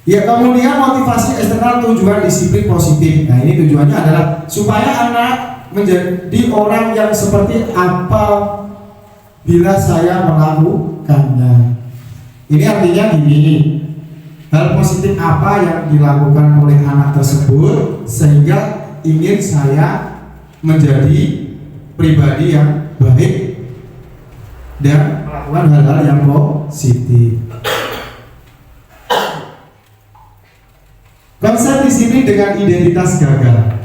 Ya, kemudian motivasi eksternal, tujuan disiplin positif. Nah, ini tujuannya adalah supaya anak menjadi orang yang seperti apa bila saya melakukannya. Ini artinya gini, hal positif apa yang dilakukan oleh anak tersebut sehingga ingin saya menjadi pribadi yang baik dan melakukan hal-hal yang positif. Konsep disiplin dengan identitas gagal.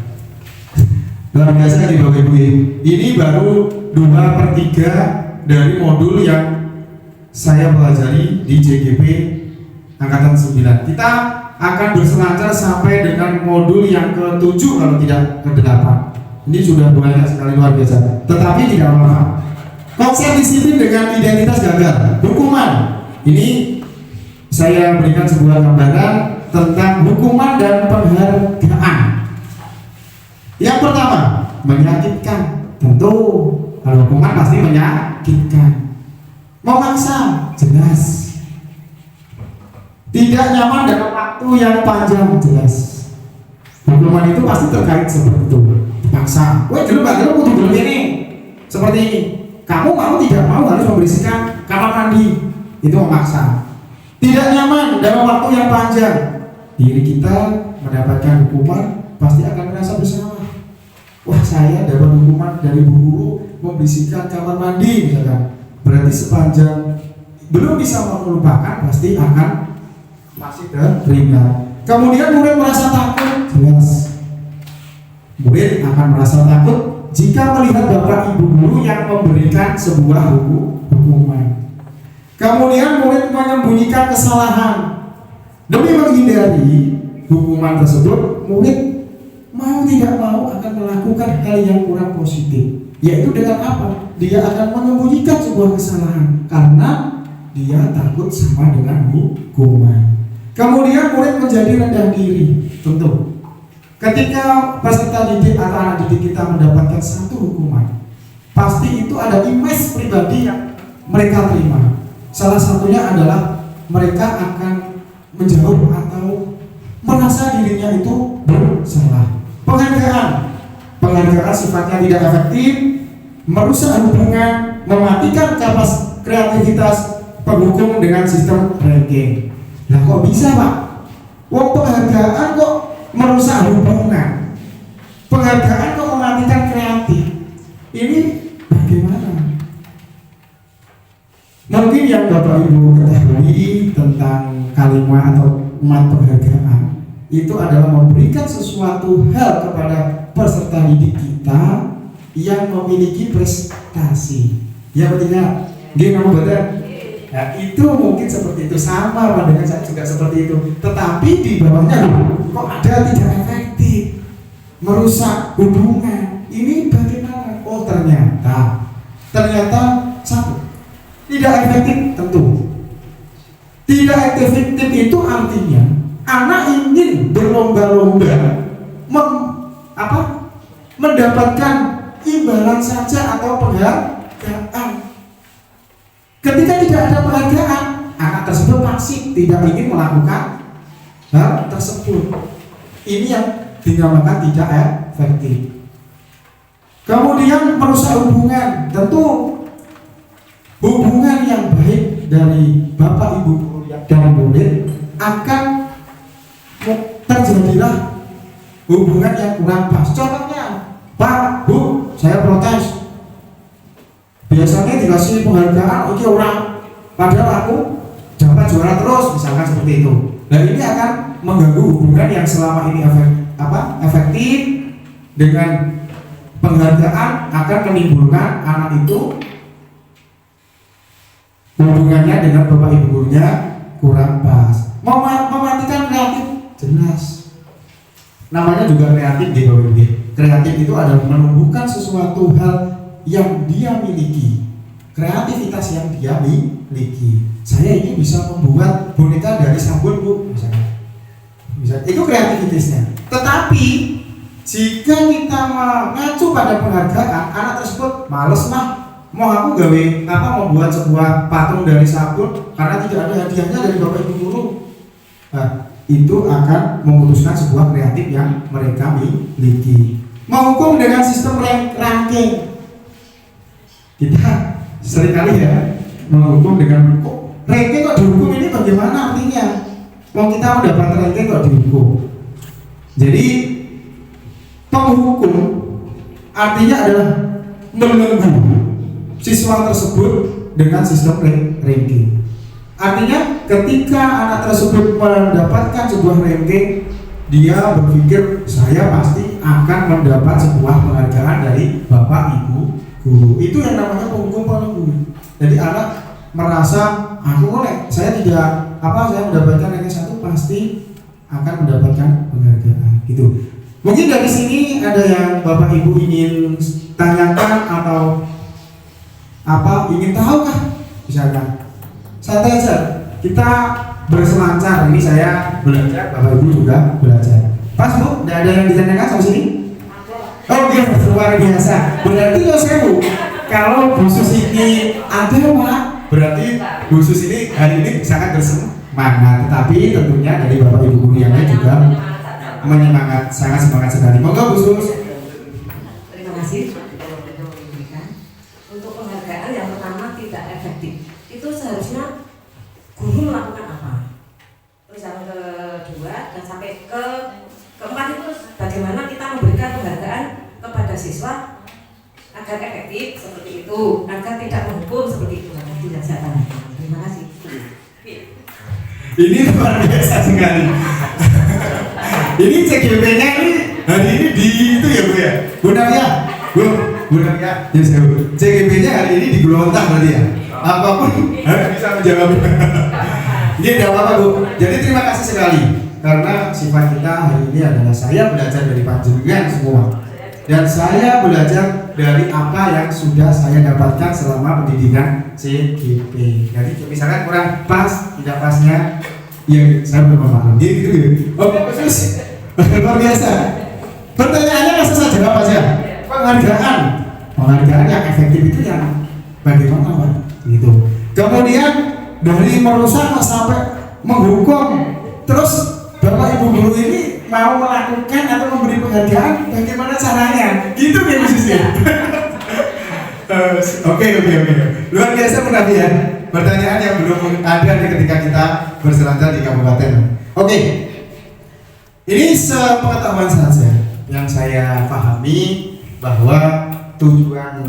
Luar biasa nih Bapak Ibu. Ini baru 2/3 dari modul yang saya pelajari di JGP Angkatan 9. Kita akan berselancar sampai dengan modul yang ke-7 kalau tidak ke-8. Ini sudah banyak sekali, luar biasa. Tetapi tidak apa-apa. Konsep disiplin dengan identitas gagal. Hukuman. Ini saya berikan sebuah gambaran tentang hukuman dan penghargaan. Yang pertama, menyakitkan. Tentu kalau hukuman pasti menyakitkan. Memaksa, jelas. Tidak nyaman dalam waktu yang panjang, jelas. Hukuman itu pasti terkait seperti itu. Dipaksa. Woi, dulu kudu ini. Seperti ini. Kamu mau tidak mau harus membersihkan kamar mandi. Itu memaksa. Tidak nyaman dalam waktu yang panjang. Diri kita mendapatkan hukuman pasti akan merasa bersalah. Wah, saya dapat hukuman dari bu guru membersihkan kamar mandi misalkan. Berarti sepanjang belum bisa melupakan pasti akan masih teringat. Kemudian murid merasa takut, jelas. Murid akan merasa takut jika melihat bapak ibu guru yang memberikan sebuah hukuman. Kemudian murid menyembunyikan kesalahan. Demi menghindari hukuman tersebut, murid mau tidak mau akan melakukan hal yang kurang positif. Yaitu dengan apa? Dia akan menyembunyikan sebuah kesalahan karena dia takut sama dengan hukuman. Kemudian murid menjadi rendah diri. Tentu ketika peserta didik atau anak didik kita mendapatkan satu hukuman, pasti itu ada image pribadi yang mereka terima. Salah satunya adalah mereka akan menjauh atau merasa dirinya itu bersalah. Penghargaan sifatnya tidak efektif, merusak hubungan, mematikan kreativitas penghukum dengan sistem ranking. Lah kok bisa Pak? Wong penghargaan kok merusak hubungan, penghargaan kok mematikan kreatif. Ini bagaimana? umat penghargaan itu adalah memberikan sesuatu hal kepada peserta didik kita yang memiliki prestasi. Ya betul ya? Gimana badan? Nah, itu mungkin seperti itu, sama pandangan saya juga seperti itu. Tetapi di bawahnya kok ada tidak efektif, merusak hubungan. Ini bagaimana? Oh ternyata satu, tidak efektif tentu. Tidak efektif itu artinya anak ingin berlomba-lomba mendapatkan imbalan saja atau penghargaan. Ketika tidak ada penghargaan, anak tersebut pasif, tidak ingin melakukan hal tersebut. Ini yang dinamakan tidak efektif. Kemudian merusak hubungan. Tentu hubungan yang baik dari bapak ibu guru dan murid akan terjadilah hubungan yang kurang pas. Contohnya, Pak, Bu, saya protes. Biasanya dikasih penghargaan, oke orang, padahal aku dapat juara terus, misalkan seperti itu. Nah ini akan mengganggu hubungan yang selama ini efektif. Dengan penghargaan akan menimbulkan anak itu hubungannya dengan bapak ibu gurunya kurang pas. Mematikan kreatif, jelas. Namanya juga kreatif di bawah ini. Kreatif itu adalah menumbuhkan sesuatu hal yang dia miliki, kreativitas yang dia miliki. Saya ini bisa membuat boneka dari sabun, Bu, misalnya. Itu kreativitasnya. Tetapi jika kita mengacu pada penghargaan, anak tersebut males mau aku membuat sebuah patung dari sabun karena tidak ada hadiahnya dari bapak ibu guru. Nah, itu akan memutuskan sebuah kreatif yang mereka miliki. Menghukum dengan sistem ranking. Kita seringkali ya menghukum dengan ranking kok dihukum, ini bagaimana artinya? Kalau kita mendapat ranking kok dihukum. Jadi penghukum artinya adalah menunggu siswa tersebut dengan sistem ranking. Artinya ketika anak tersebut mendapatkan sebuah ranking, dia berpikir saya pasti akan mendapat sebuah penghargaan dari bapak ibu guru. Itu yang namanya penghukum. Jadi anak merasa saya mendapatkan ranking 1 pasti akan mendapatkan penghargaan gitu. Mungkin dari sini ada yang bapak ibu ingin tanyakan atau ingin tahu kah? Misalkan santai aja, kita berselancar. Ini saya belajar, bapak ibu juga belajar. Pas Bu, tidak ada yang ditanyakan sampai sini? Oh iya, luar biasa. Berarti kalau Bu Susi ada Pak, berarti Bu Susi ini hari ini sangat bersemangat. Tetapi tentunya dari bapak ibu guru yang lain juga sangat semangat sekali. Monggo Bu Sus. Terima kasih. Untuk penghargaan yang pertama tidak efektif. Itu seharusnya guru melakukan apa? Terus yang kedua dan sampai keempat itu bagaimana kita memberikan penghargaan kepada siswa agar efektif seperti itu, agar tidak menghukum seperti itu. Tidak saya. Terima kasih. Ini luar biasa sekali. Ini CGP-nya ini hari ini di itu ya Bu ya. Bu Navia, yes Bu. CGP-nya hari ini di Gelontang berarti ya. Apapun harus bisa menjawab. Ini tidak apa-apa Bu. Jadi terima kasih sekali karena sifat kita hari ini adalah saya belajar dari panjenengan semua. Dan saya belajar dari apa yang sudah saya dapatkan selama pendidikan CGP. Jadi misalkan kurang pas, tidak pasnya, ya saya berpemahaman. Gitu ya. Oke, khusus luar biasa. Pertanyaannya langsung saja jawab aja. Penghargaan yang efektif itu yang bagaimana Pak? Gitu. Kemudian dari merusak sampai menghukum, terus bapak ibu guru ini mau melakukan atau memberi penghargaan, bagaimana caranya? Gitu ya khususnya. Oke. Luar biasa perhatian. Pertanyaan yang belum ada ketika kita berselancar di kabupaten. Oke. Ini sepengetahuan saja yang saya pahami bahwa tujuan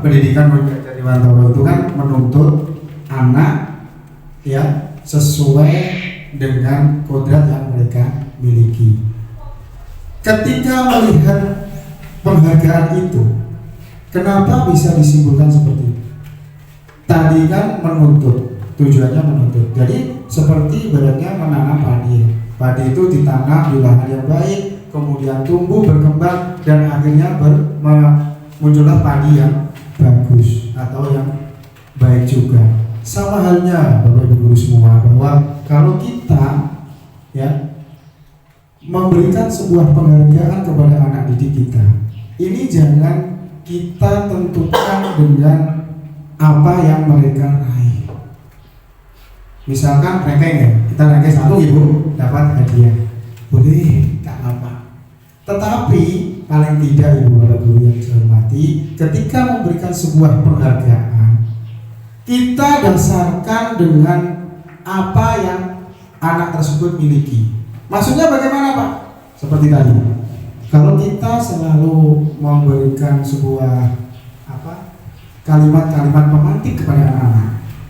pendidikan Mulia Dewantoro itu kan menuntut anak ya sesuai dengan kodrat yang mereka miliki. Ketika melihat penghargaan itu, kenapa bisa disimpulkan seperti itu? Tadi kan menuntut, tujuannya menuntut. Jadi seperti ibaratnya menanam padi. Padi itu ditanam di lahan yang baik, kemudian tumbuh, berkembang, dan akhirnya muncullah padi yang bagus atau yang baik juga. Sama halnya Bapak Ibu guru semua, bahwa kalau kita ya memberikan sebuah penghargaan kepada anak didik kita, ini jangan kita tentukan dengan apa yang mereka raih. Misalkan ranking ya, kita ranking 1 ibu dapat hadiah, boleh, tak apa. Tetapi paling tidak ibu bapak guru yang saya hormati, ketika memberikan sebuah penghargaan, kita dasarkan dengan apa yang anak tersebut miliki. Maksudnya bagaimana Pak? Seperti tadi, kalau kita selalu memberikan sebuah kalimat-kalimat pemantik kepada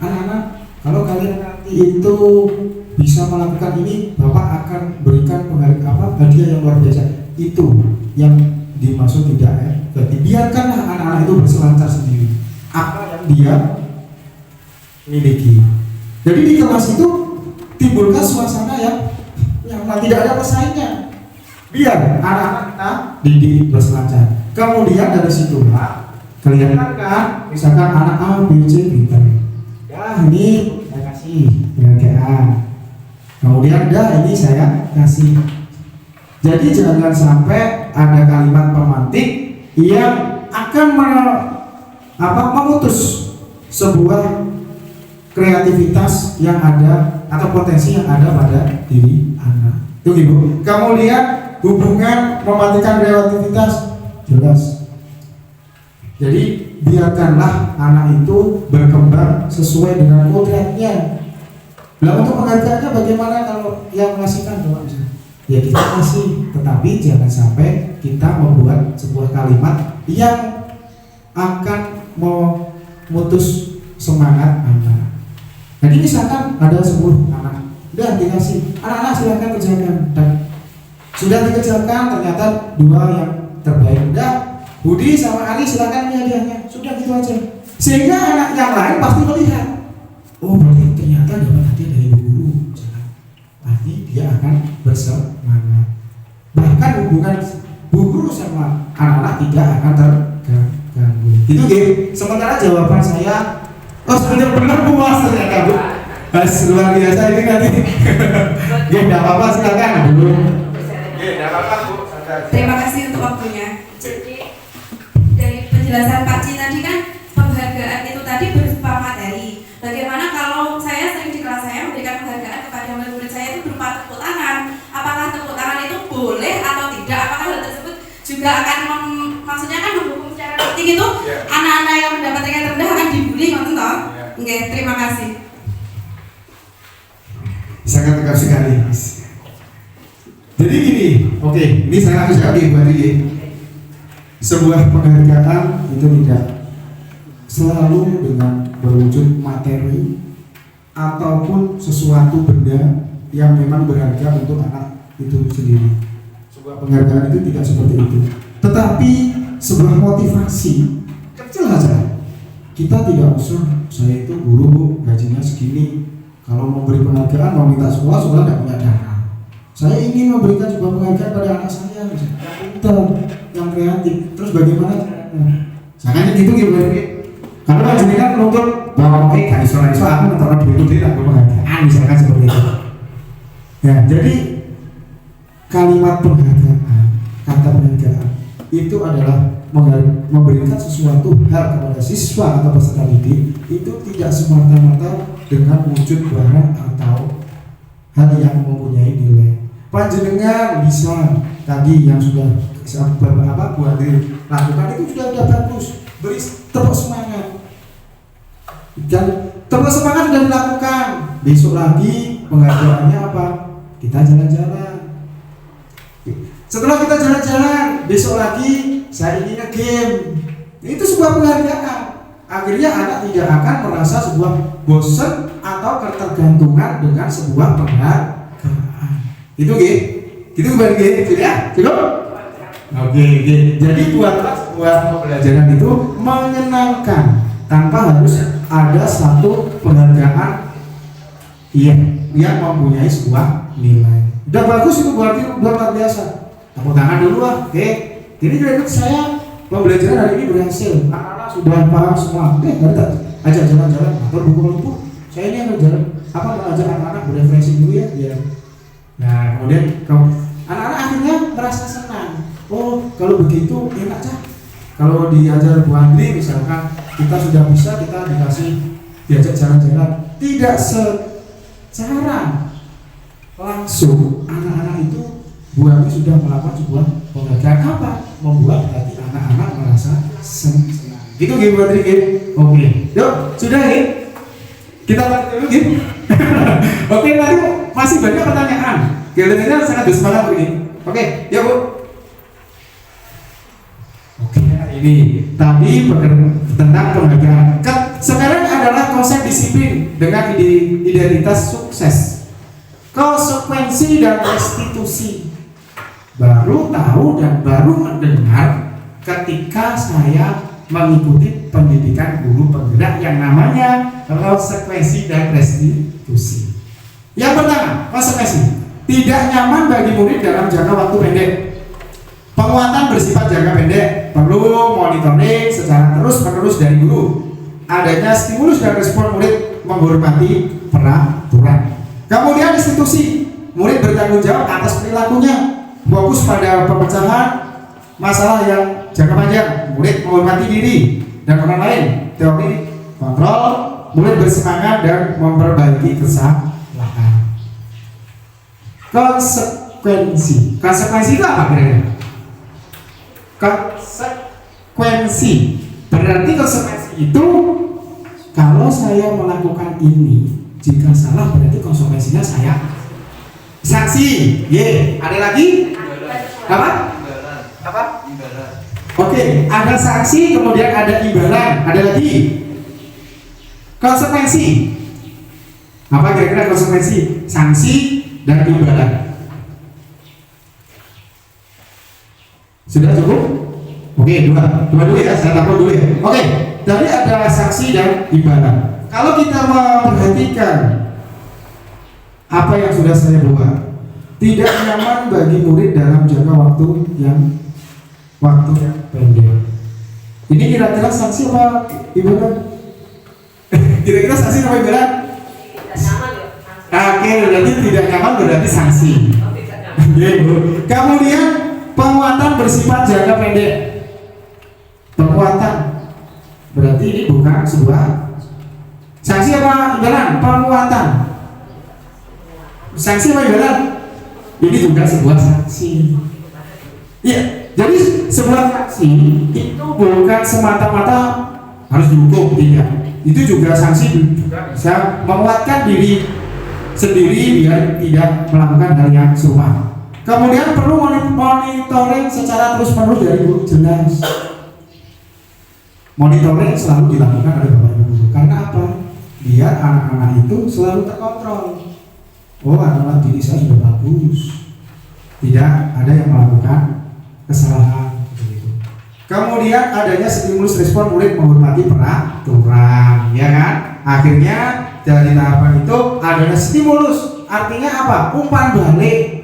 anak-anak, kalau kalian nanti itu bisa melakukan ini, Bapak akan berikan hadiah yang luar biasa. Itu yang dimaksud tidak ya. Jadi biarkanlah anak-anak itu berselancar sendiri apa yang dia miliki. Jadi di kelas itu timbulkan suasana yang tidak ada pesaingnya. Biar anak-anak kita didik berselancar. Kemudian dari situ kelihatan kan, misalkan anak A, B, C pintar. Ya ini saya kasih penghargaan. Kemudian ini saya kasih. Jadi jangan sampai ada kalimat pemantik yang akan memutus sebuah kreativitas yang ada atau potensi yang ada pada diri anak. Itu ibu. Kemudian hubungan mematikan kreativitas jelas. Jadi biarkanlah anak itu berkembang sesuai dengan kodratnya. Nah untuk penghargaannya bagaimana kalau yang mengasihkan doang? Ya kita kasih, tetapi jangan sampai kita membuat sebuah kalimat yang akan memutus semangat anak. Jadi misalkan ada 10 anak, udah dikasih, anak-anak silahkan kerjakan, dan sudah dikerjakan ternyata 2 yang terbaik, udah Budi sama Ali silahkan hadiahnya, sudah gitu aja. Sehingga anak yang lain pasti melihat, oh berarti ternyata dapat hadiah dari guru, pasti dia akan bersemangat. Bahkan hubungan bu guru sama anak-anak tidak akan terganggu. Itu gitu. Sementara jawaban saya, benar-benar puas ternyata bu. Luar biasa ini nanti. Ya tidak apa-apa silakan dulu. Ya tidak apa-apa bu. Terima kasih untuk waktunya. Jadi dari penjelasan Pak Ci tadi kan penghargaan itu tadi berupa materi. Bagaimana kalau saya sering di kelas saya memberikan penghargaan kepada murid-murid saya itu berupa tepuk tangan? Apakah tepuk tangan itu boleh atau tidak? Apakah hal tersebut juga akan maksudnya kan mendukung secara penting itu anak-anak yang mendapat tingkat rendah akan dibully, ngoten toh? Oke, terima kasih. Sangat tegap sekali. Jadi gini, oke, ini saya harus jawab buat ini. Sebuah penghargaan itu tidak selalu dengan berwujud materi ataupun sesuatu benda yang memang berharga untuk anak itu sendiri. Sebuah penghargaan itu tidak seperti itu, tetapi sebuah motivasi kecil saja. Kita tidak usah, saya itu guru bu, gajinya segini, kalau mau beri penghargaan mau minta sekolah tidak punya dana. Saya ingin memberikan sebuah penghargaan pada anak saya yang pintar, yang kreatif. Terus bagaimana caranya? Jangan gitu gimana? Karena jenengan menuntut bahwa gak iso aku mentorong duit itu aku penghargaan, misalkan seperti itu. Ya, jadi kalimat penghargaan, kata penghargaan itu adalah memberikan sesuatu hal kepada siswa atau peserta didik itu tidak semata-mata dengan wujud barang atau hal yang mempunyai nilai. Panjenengan bisa tadi yang sudah buat dilakukan itu sudah bagus, beri tepuk semangat. Dan tepuk semangat sudah dilakukan. Besok lagi penghargaannya apa? Kita jalan-jalan. Setelah kita jalan-jalan, besok lagi saya ingin nge-game. Itu sebuah penghargaan. Akhirnya anak tidak akan merasa sebuah bosan atau ketergantungan dengan sebuah penghargaan. Itu gitu bukan gitu ya? Cukup? Oke. Jadi buatlah sebuah pembelajaran itu menyenangkan tanpa harus ada satu penghargaan yang mempunyai sebuah nilai. Udah bagus itu buat luar biasa. Tepuk tangan dulu lah. Oke. Jadi kira-kira saya pembelajaran hari ini berhasil. Anak-anak sudah paham semua. Kita ajak jalan-jalan. Atau buku-buku. Saya ini akan jalan. Mengajak anak-anak berefleksi dulu ya. Nah kemudian anak-anak akhirnya merasa senang. Oh kalau begitu enak cah. Kalau diajar Bu Andri misalkan kita sudah bisa, kita diajak jalan-jalan. Tidak secara langsung anak-anak itu Bu Andri sudah melakukan sebuah penghargaan apa? Membuat hati anak-anak merasa senang. Gitu Bu Andri gitu. Oke. Yuk sudah ya. Kita balik dulu gitu. Oke tadi masih banyak pertanyaan. Kelihatannya sangat bersemangat ini. Oke, ya Bu. Oke, ini tadi tentang penghargaan. Sekarang adalah konsep disiplin dengan identitas sukses, konsekuensi dan restitusi. Baru tahu dan baru mendengar ketika saya mengikuti pendidikan guru penggerak yang namanya konsekuensi dan restitusi. Yang pertama, konsekuensi. Tidak nyaman bagi murid dalam jangka waktu pendek. Penguatan bersifat jangka pendek, perlu monitoring secara terus-menerus dari guru. Adanya stimulus dan respon murid menghormati peraturan. Kemudian institusi, murid bertanggung jawab atas perilakunya, fokus pada pemecahan masalah yang jangka panjang, murid menghormati diri dan orang lain. Teori kontrol, murid bersemangat dan memperbaiki kesalahan. Konsekuensi itu apa kira-kira? Konsekuensi berarti konsekuensi itu kalau saya melakukan ini, jika salah berarti konsekuensinya saya sanksi. Ada lagi? Apa? Oke, ada sanksi, kemudian ada imbalan, ada lagi konsekuensi. Apa kira-kira konsekuensi? Sanksi dan imbalan. Sudah cukup? Oke, dua dulu ya, saya tambah dulu ya. Oke, tadi ada sanksi dan imbalan. Kalau kita memperhatikan apa yang sudah saya buat, tidak nyaman bagi murid dalam jangka waktu yang pendek. Ini kira-kira sanksi apa imbalan? Kira-kira sanksi apa imbalan? Oke, berarti tidak nyaman berarti sanksi. Kemudian penguatan bersifat jangka pendek. Penguatan berarti ini bukan sebuah sanksi apa imbalan? Penguatan. Sanksi apa imbalan? Ini juga sebuah sanksi. Iya, jadi sebuah sanksi itu bukan semata-mata harus dihukum, tidak. Itu juga sanksi juga bisa menguatkan diri sendiri biar tidak melakukan hal yang serupa. Kemudian perlu monitoring secara terus-menerus dari guru. Jelas monitoring selalu dilakukan oleh bapak ibu guru. Karena apa? Biar anak-anak itu selalu terkontrol. Oh, anak-anak didik saya sudah bagus, tidak ada yang melakukan kesalahan. Kemudian adanya stimulus respon murid menghormati peraturan, ya kan? Akhirnya dari tahapan itu adanya stimulus, artinya apa? Umpan balik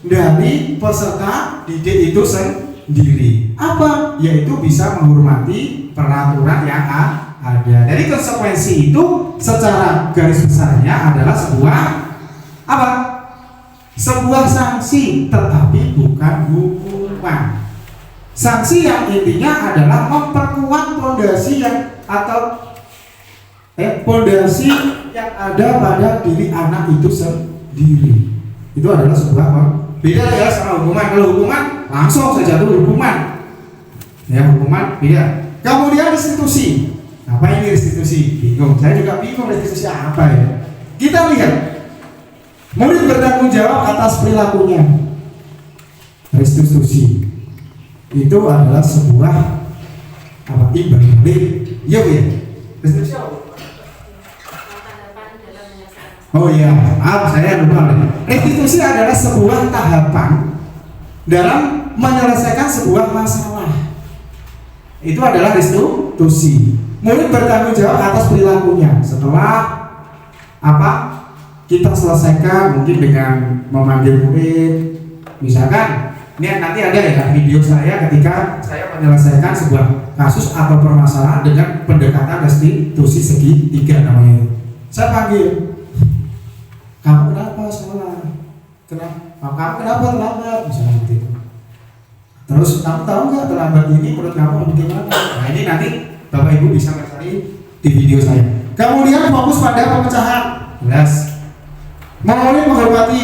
dari peserta didik itu sendiri. Apa? Yaitu bisa menghormati peraturan yang ada. Jadi konsekuensi itu secara garis besarnya adalah sebuah apa? Sebuah sanksi, tetapi bukan hukuman. Sanksi yang intinya adalah memperkuat pondasi yang pondasi yang ada pada diri anak itu sendiri. Itu adalah sebuah beda ya sama hukuman. Kalau hukuman langsung saja tuh hukuman. Ya, hukuman beda. Kemudian restitusi. Apa ini restitusi? Bingung. Saya juga bingung restitusi apa ya. Kita lihat. Murid bertanggung jawab atas perilakunya. Restitusi itu adalah sebuah imbal balik. Iya Bu ya. Restitusi apa? Oh iya, maaf saya lupa. Restitusi adalah sebuah tahapan dalam menyelesaikan sebuah masalah. Itu adalah restitusi. Murid bertanggung jawab atas perilakunya. Setelah kita selesaikan mungkin dengan memanggil murid. Misalkan, ini nanti ada ya video saya ketika saya menyelesaikan sebuah kasus atau permasalahan dengan pendekatan restitusi segitiga namanya. Saya panggil, kamu kenapa salah? Kamu kenapa terlambat? Misalnya gitu. Terus kamu tahu nggak terlambat ini menurut kamu bagaimana? Nah ini nanti Bapak Ibu bisa mencari di video saya. Kemudian fokus pada pemecahan. Jelas. Murid menghormati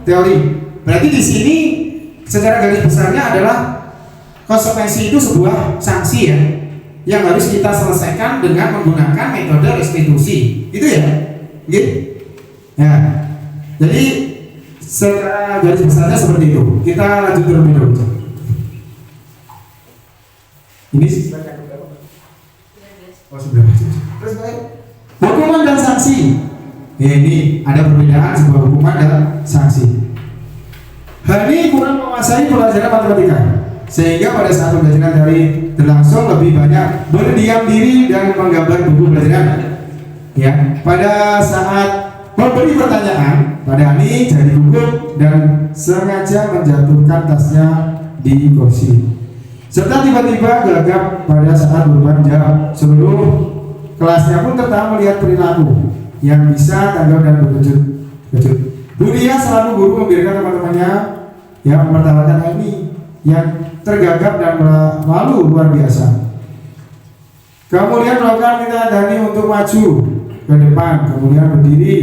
teori. Berarti di sini secara garis besarnya adalah konsekuensi itu sebuah sanksi ya, yang harus kita selesaikan dengan menggunakan metode restitusi. Itu ya, gitu. Ya. Jadi secara garis besarnya seperti itu. Kita lanjut terlebih dahulu. Ini slide-nya berapa? Oh, sudah. Terus baik. Hukuman dan sanksi. Ya, ini ada perbedaan sebuah hukuman dan sanksi. Hani kurang menguasai pelajaran matematika, sehingga pada saat pembelajaran teori berlangsung lebih banyak berdiam diri dan menggambar buku pelajaran. Ya, pada saat memberi pertanyaan, pada Hani jadi gugup dan sengaja menjatuhkan tasnya di kursi. Serta tiba-tiba gagap pada saat beban jawab. Seluruh kelasnya pun tertawa melihat perilaku yang bisa tanggap dan berkejut. Budia selalu guru membiarkan teman-temannya yang menertawakan ini yang tergagap dan malu luar biasa. Kemudian melakukan minta Dani untuk maju ke depan, kemudian berdiri,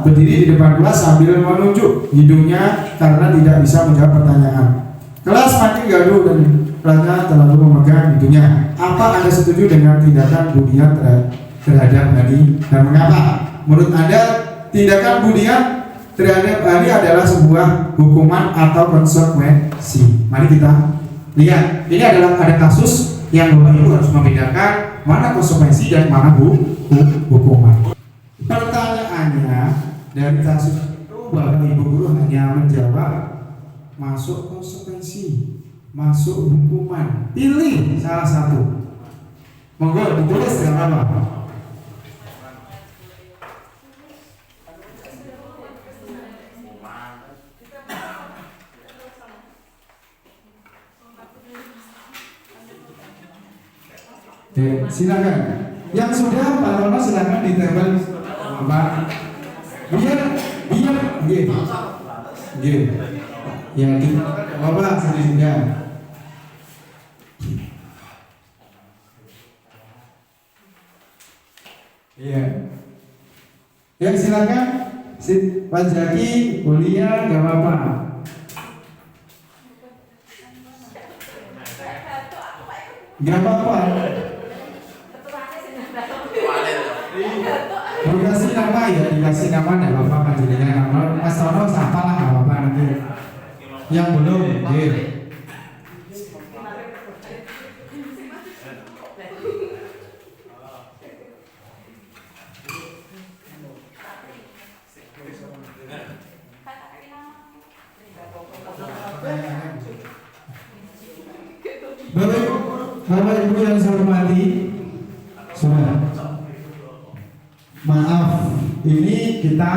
berdiri di depan kelas sambil menunjuk hidungnya karena tidak bisa menjawab pertanyaan. Kelas makin gaduh dan kelasnya terlalu memegang hidungnya. Apa Anda setuju dengan tindakan Budian terhadap Hani dan mengapa? Menurut Anda tindakan Budian terhadap Hani adalah sebuah hukuman atau konsekuensi? Mari kita lihat. Ini adalah ada kasus yang Bapak Ibu harus membedakan mana konsekuensi dan mana hukuman. Pertanyaannya dari kasus itu Bapak Ibu guru hanya menjawab masuk konsekuensi, masuk hukuman. Pilih salah satu. Monggo ditulis dengan apa? Oke, silakan. Yang sudah Pak Rono silakan ditempel Pak. Biar, ya di Bapak sendiri. Iya. Ya silakan. Pak Zaki, kuliah gak apa-apa. Gak apa-apa. Dikasih nama ya, dikasih nama enggak apa-apa kan jadinya nama Mas Rono siapa lah enggak apa-apa nanti. Yang belum, gitu. Bapak Ibu yang saya hormati, maaf, ini kita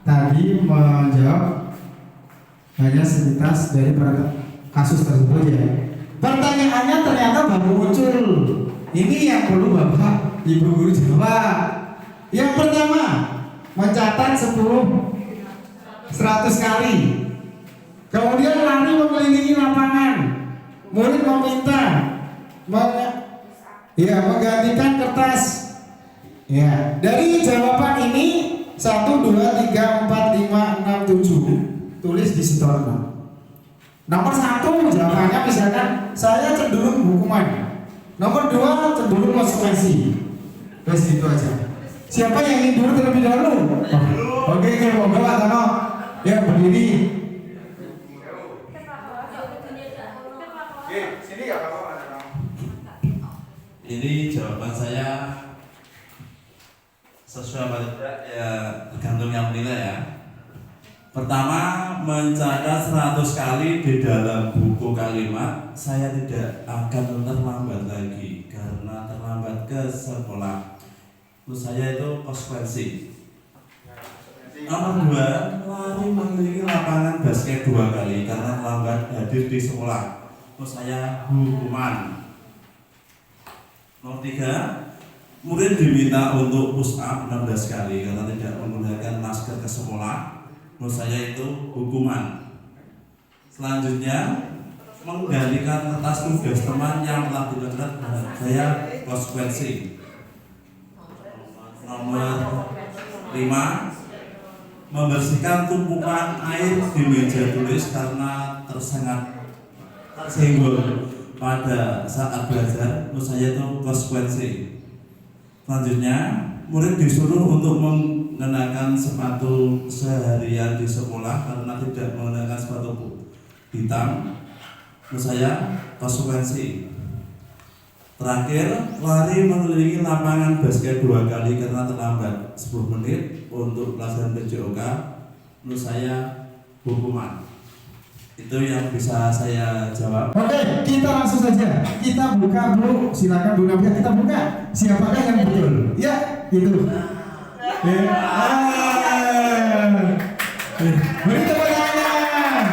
tadi menjawab hanya sekilas dari kasus tersebut ya. Pertanyaannya ternyata baru muncul. Ini yang perlu Bapak Ibu guru jawab. Yang pertama, mencatat 100 kali. Kemudian lari mengelilingi lapangan. Murid meminta menggantikan kertas. Ya, dari jawaban ini 1, 2, 3, 4, 5, 6, 7 tulis di setor. Nomor 1 jawabannya misalkan saya cenderung hukuman. Nomor 2 cenderung konsekuensi. Terus itu aja. Siapa yang ingin dulu terlebih dahulu? Oke, monggo Pak Tono. Ya, berdiri. Sini ya Pak. Ini jawaban saya sesuai atau tidak ya tergantung yang menilai ya. Pertama, mencatat 100 kali di dalam buku kalimat, saya tidak akan terlambat lagi karena terlambat ke sekolah. Terus saya itu konsekuensi. Nomor 2, lari mengelilingi lapangan basket 2 kali karena terlambat hadir di sekolah. Terus saya hukuman. Nomor 3, murid diminta untuk push up 16 kali karena tidak menggunakan masker ke sekolah. Menurut saya itu hukuman. Selanjutnya, menggalikan kertas tugas teman yang telah dicatat, saya konsekuensi. Nomor 5, membersihkan tumpukan air di meja tulis karena tersenggol pada saat belajar. Menurut saya itu konsekuensi. Selanjutnya, murid disuruh untuk mengenakan sepatu seharian di sekolah karena tidak mengenakan sepatu hitam. Menurut saya konsekuensi. Terakhir, lari mengelilingi lapangan basket 2 kali karena terlambat 10 menit untuk pelajaran PJOK. Menurut saya hukuman. Itu yang bisa saya jawab. Oke, kita langsung saja. Kita buka dulu. Silakan Bu Nabila, kita buka. Siapakah yang betul? Ya, itu. Beri tepuk tangan.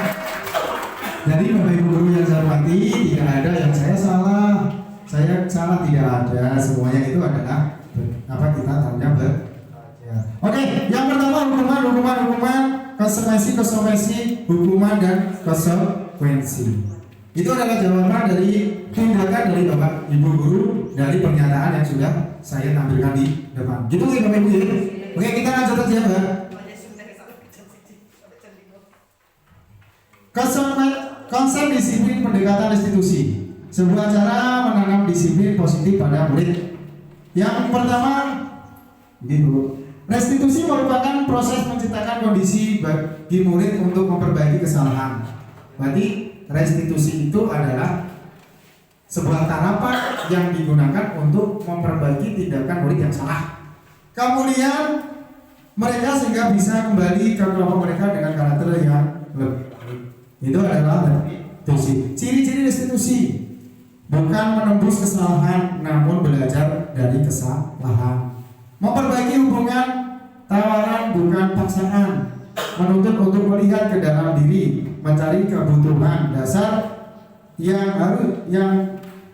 Jadi Bapak Ibu guru yang saya hormati, tidak ada yang saya salah. Saya salah tidak ada. Semuanya itu adalah apa kita tanya Oke, yang pertama hukuman, konsekuensi, hukuman dan konsekuensi. Itu adalah jawaban dari tindakan dari Bapak Ibu guru dari pernyataan yang sudah saya tampilkan di depan. Gitu ya Bapak Ibu ya. Oke, kita lanjut aja Mbak. Konsep disiplin pendekatan restitusi. Sebuah cara menanam disiplin positif pada murid. Yang pertama, ini dulu. Restitusi merupakan proses menciptakan kondisi bagi murid untuk memperbaiki kesalahan. Berarti restitusi itu adalah sebuah tahapan yang digunakan untuk memperbaiki tindakan murid yang salah. Kemudian mereka sehingga bisa kembali ke kelompok mereka dengan karakter yang lebih baik. Itu adalah restitusi. Ciri-ciri restitusi bukan menembus kesalahan, namun belajar dari kesalahan. Memperbaiki hubungan, tawaran bukan paksaan. Menuntut untuk melihat ke dalam diri, mencari kebutuhan dasar yang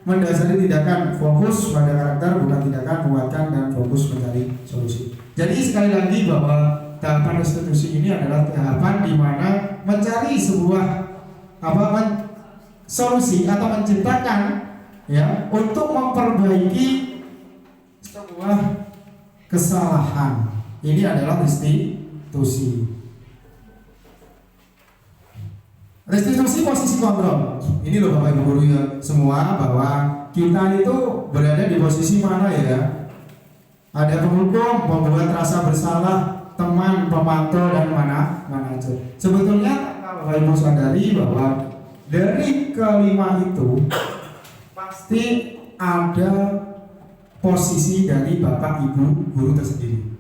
mendasari tindakan, fokus pada karakter bukan tindakan, menguatkan dan fokus mencari solusi. Jadi sekali lagi bahwa tahapan restitusi ini adalah tahapan di mana mencari sebuah solusi atau menciptakan ya untuk memperbaiki sebuah kesalahan. Ini adalah restitusi. Restitusi posisi kontrol. Ini loh Bapak Ibu guru ya semua, bahwa kita itu berada di posisi mana ya? Ada penghukum, membuat rasa bersalah, teman, pemantau dan mana aja. Sebetulnya Bapak Ibu sadari bahwa dari kelima itu pasti ada posisi dari Bapak Ibu guru tersendiri.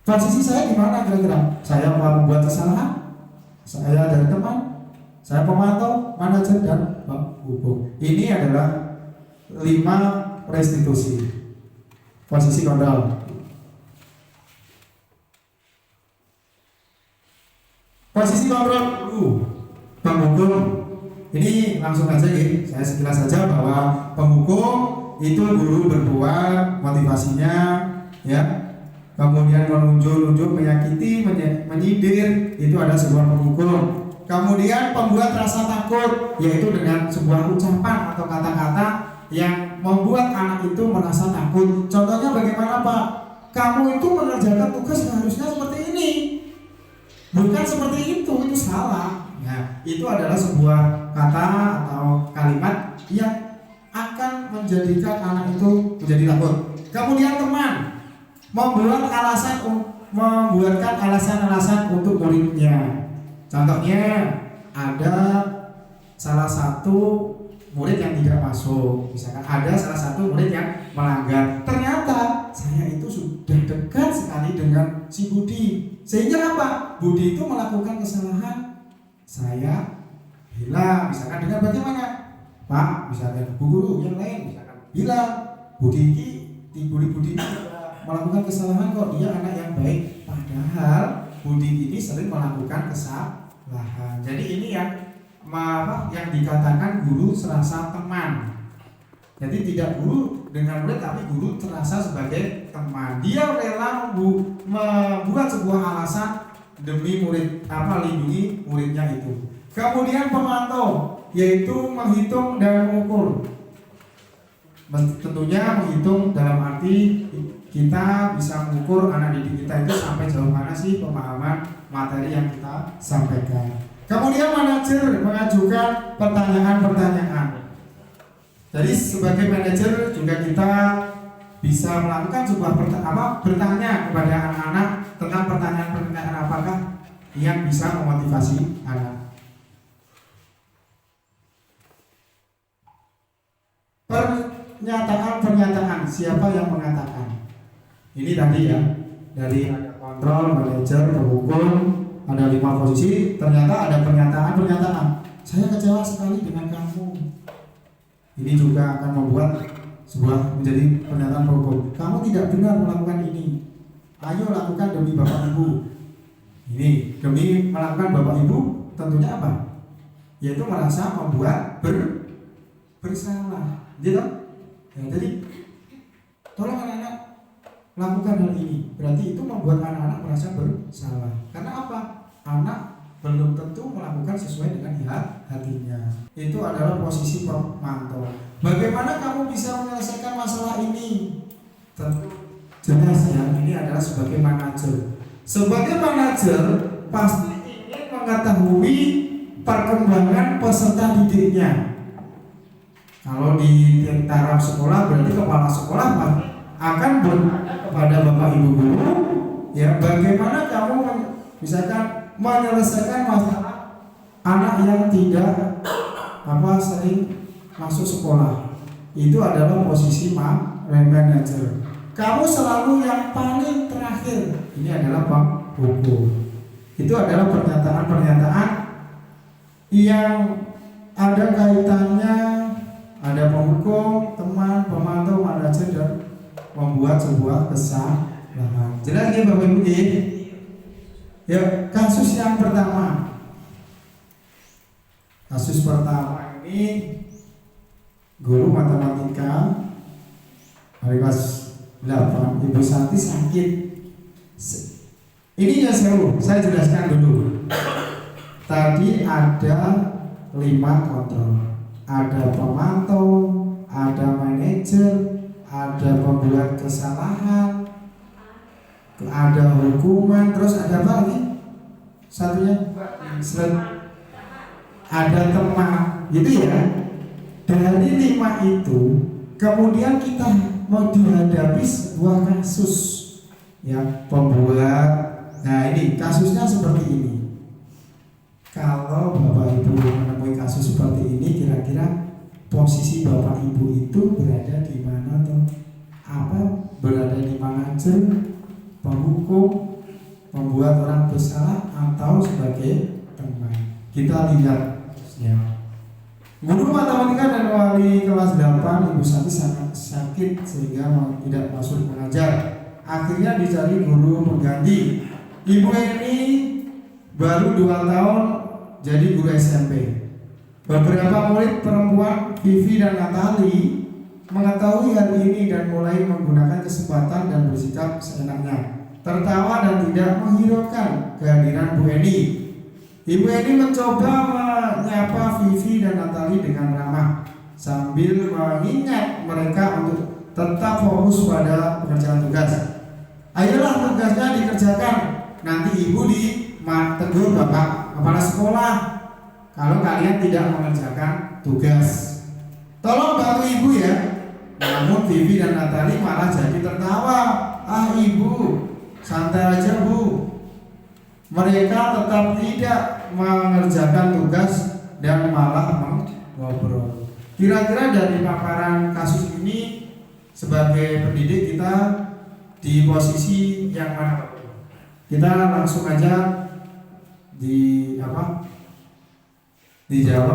Posisi saya di mana kira-kira? Saya mau membuat kesalahan, saya dari teman, saya pemantau, manajer dan hukum. Ini adalah 5 restitusi. Posisi kontrol. Posisi kontrol dulu. Penghukum. Ini langsung aja ya. Saya sekilas saja bahwa penghukum itu guru berbuat motivasinya ya. Kemudian menunjuk, menyakiti, menyindir, itu ada sebuah penghukum. Kemudian pembuat rasa takut, yaitu dengan sebuah ucapan atau kata-kata yang membuat anak itu merasa takut. Contohnya bagaimana Pak? Kamu itu mengerjakan tugas seharusnya seperti ini, bukan seperti itu salah. Ya, itu adalah sebuah kata atau kalimat yang akan menjadikan anak itu menjadi takut. Kemudian teman membuatkan alasan-alasan untuk muridnya. Contohnya ada salah satu murid yang tidak masuk, misalkan ada salah satu murid yang melanggar. Ternyata saya itu sudah dekat sekali dengan si Budi. Sehingga apa? Budi itu melakukan kesalahan, saya bilang, misalkan dengan bagaimana? Pak, misalkan Bu Guru yang lain, misalkan bilang, Budi ini melakukan kesalahan kok, dia anak yang baik. Padahal Budi ini sering melakukan kesalahan. Jadi ini yang dikatakan guru serasa teman. Jadi tidak guru dengan murid, tapi guru terasa sebagai teman. Dia rela membuat sebuah alasan demi murid, lindungi muridnya itu. Kemudian pemantau, yaitu menghitung dan mengukur. Tentunya menghitung dalam arti kita bisa mengukur anak didik kita itu sampai jauh mana sih pemahaman materi yang kita sampaikan. Kemudian manajer mengajukan pertanyaan-pertanyaan. Jadi sebagai manajer juga kita bisa melakukan sebuah bertanya kepada anak-anak tentang pertanyaan-pertanyaan apakah yang bisa memotivasi anak. Pernyataan siapa yang mengatakan? Ini tadi ya, dari ada kontrol, manajer, penghukum, ada 5 posisi. Ternyata ada pernyataan. Saya kecewa sekali dengan kamu. Ini juga akan membuat sebuah menjadi pernyataan penghukum. Kamu tidak benar melakukan ini. Ayo lakukan demi Bapak Ibu. Ini demi melakukan Bapak Ibu tentunya apa? Yaitu merasa membuat bersalah. Gitu? Ya, jadi tolong anak-anak lakukan hal ini. Berarti itu membuat anak-anak merasa bersalah. Karena apa? Anak belum tentu melakukan sesuai dengan hatinya. Itu adalah posisi pemantau. Bagaimana kamu bisa menyelesaikan masalah ini? Tentu jelas ya, ini adalah sebagai manajer. Sebagai manajer pasti ingin mengetahui perkembangan peserta didiknya. Kalau di taraf sekolah berarti kepala sekolah akan bertanya kepada Bapak Ibu guru, ya bagaimana kamu misalkan menyelesaikan masalah anak yang tidak sering masuk sekolah. Itu adalah posisi manajer. Kamu selalu yang paling terakhir. Ini adalah penghukum. Itu adalah pernyataan-pernyataan yang ada kaitannya. Ada penghukum, teman, pemantau, manajer, dan membuat sebuah kesalahan. Jelas ya Bapak Ibu? Ya, kasus yang pertama. Kasus pertama ini guru matematika hari kelas 8, Ibu Santi sakit. Ini ya saya jelaskan dulu. Tadi ada 5 kontrol. Ada pemantau, ada manajer, ada pembuat kesalahan, ada hukuman, terus ada apa lagi? Satunya ada teman, gitu ya. Dari 5 itu, kemudian kita mau dihadapi sebuah kasus, ya pembuat. Nah ini kasusnya seperti ini. Kalau Bapak Ibu menemui kasus seperti ini, kira-kira posisi Bapak Ibu itu berada di mana tuh? Berada di manajer, penghukum, membuat orang bersalah, atau sebagai teman? Kita lihat ya. Guru matematika dan wali kelas 8 Ibu Santi sangat sakit sehingga tidak masuk mengajar. Akhirnya dicari guru pengganti. Ibu ini baru 2 tahun jadi guru SMP. Beberapa murid perempuan Vivi dan Natali mengetahui hal ini dan mulai menggunakan kesempatan dan bersikap seenaknya, tertawa dan tidak menghiraukan kehadiran Bu Eni. Ibu Eni mencoba menyapa Vivi dan Natali dengan ramah sambil mengingat mereka untuk tetap fokus pada pekerjaan tugas. Ayolah tugasnya dikerjakan, nanti ibu ditegur Bapak Kepala Sekolah kalau kalian tidak mengerjakan tugas. Tolong bantu ibu ya. Namun Vivi dan Natali malah jadi tertawa. Ibu, santai aja Bu. Mereka tetap tidak mengerjakan tugas dan malah mengobrol. Kira-kira dari paparan kasus ini, sebagai pendidik kita di posisi yang mana Pak? Kita langsung aja dijawab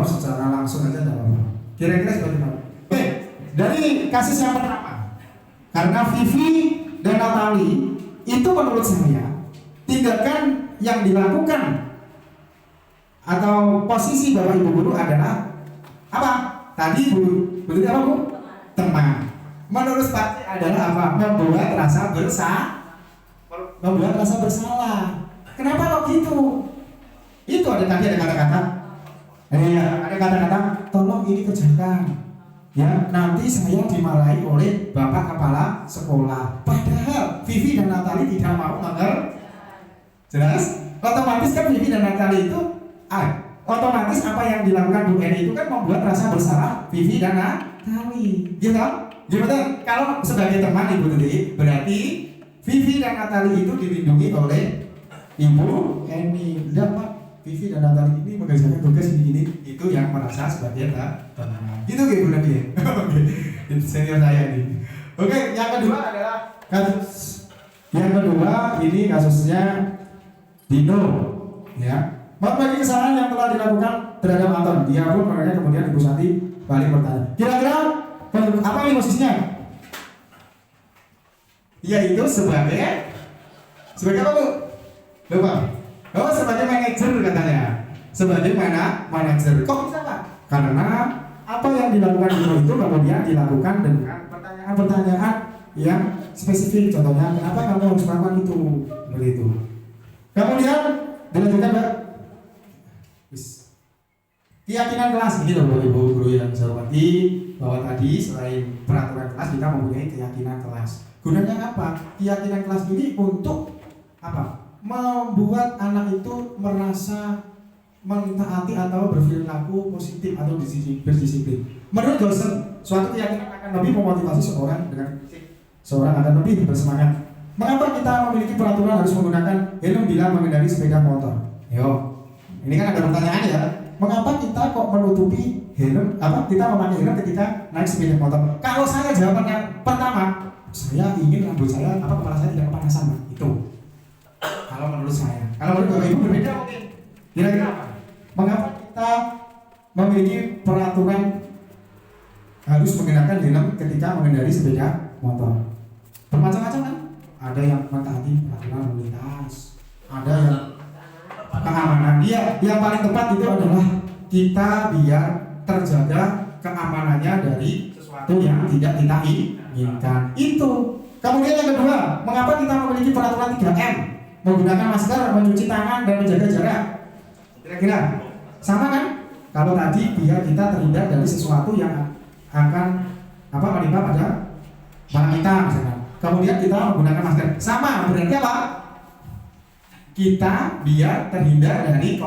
secara langsung aja tidak apa-apa. Kira-kira seperti apa? Oke, dari kasus yang pertama, karena Vivi dan Natali itu menurut saya tindakan yang dilakukan atau posisi Bapak Ibu guru adalah apa? Tadi Bu, betul apa Bu? Teman. Menurut Pak adalah apa? Membuat rasa bersalah. Kenapa kok gitu? Itu ada kata-kata. Ada kata-kata, tolong ini kerjakan. Ya, nanti saya dimarahi oleh Bapak Kepala Sekolah. Padahal Vivi dan Natali tidak mau jelas. Otomatis kan Vivi dan Natali itu otomatis apa yang dilakukan Bu Eni itu kan membuat rasa bersalah Vivi dan Natali. Gitu kan? Gimana? Kalau sebagai teman Ibu Tuti, berarti Vivi dan Natali itu dilindungi oleh Ibu Eni. Tidak Pak, Vivi dan Natali ini mengerjakan tugas ini itu yang merasa sebagai teman. Gitu gitu Bu Nabi. Itu senior saya ini. Oke, yang kedua adalah kasus. Yang kedua ini kasusnya Dino, ya. Bagi kesalahan yang telah dilakukan terhadap Anton, dia pun makanya kemudian Ibu Santi balik bertanya. Kira-kira apa nih posisinya? Yaitu sebagai apa Bu? Lupa. Oh, sebagai manajer katanya. Sebagai manajer. Kok bisa Pak? Karena apa yang dilakukan Dino itu kemudian dilakukan dengan pertanyaan-pertanyaan yang spesifik. Contohnya, kenapa kamu harus melakukan itu? Seperti itu. Kemudian dilanjutkan Mbak. Keyakinan kelas ini loh Bapak Ibu guru yang saya hormati, bahwa tadi selain peraturan kelas kita mempunyai keyakinan kelas. Gunanya apa? Keyakinan kelas ini untuk apa? Membuat anak itu merasa mentaati atau berperilaku positif atau berdisiplin. Menurut dosen, suatu keyakinan akan lebih memotivasi seorang akan lebih bersemangat. Mengapa kita memiliki peraturan harus menggunakan helm bila mengendarai sepeda motor? Yo, ini kan ada pertanyaan ya. Mengapa kita kok menutupi helm? Kita memakai helm ketika naik sepeda motor? Kalau saya jawabannya pertama, saya ingin rambut saya kepala saya tidak kepanasan, Pak. Itu. Kalau menurut saya. Kalau menurut Bapak Ibu berbeda mungkin. Kira-kira apa? Mengapa kita memiliki peraturan harus menggunakan helm ketika mengendarai sepeda motor? Bermacam-macam kan? Ada yang mentaati peraturan lalu lintas, ada yang keamanan. Dia yang paling tepat itu adalah kita biar terjaga keamanannya dari sesuatu yang tidak kita inginkan. Itu. Kemudian yang kedua, mengapa kita memiliki peraturan 3M? Menggunakan masker, mencuci tangan, dan menjaga jarak. Kira-kira sama kan? Kalau tadi biar kita terhindar dari sesuatu yang akan menimpa pada kita misalkan. Kemudian kita menggunakan masker. Sama, berarti apa? Kita biar terhindar dari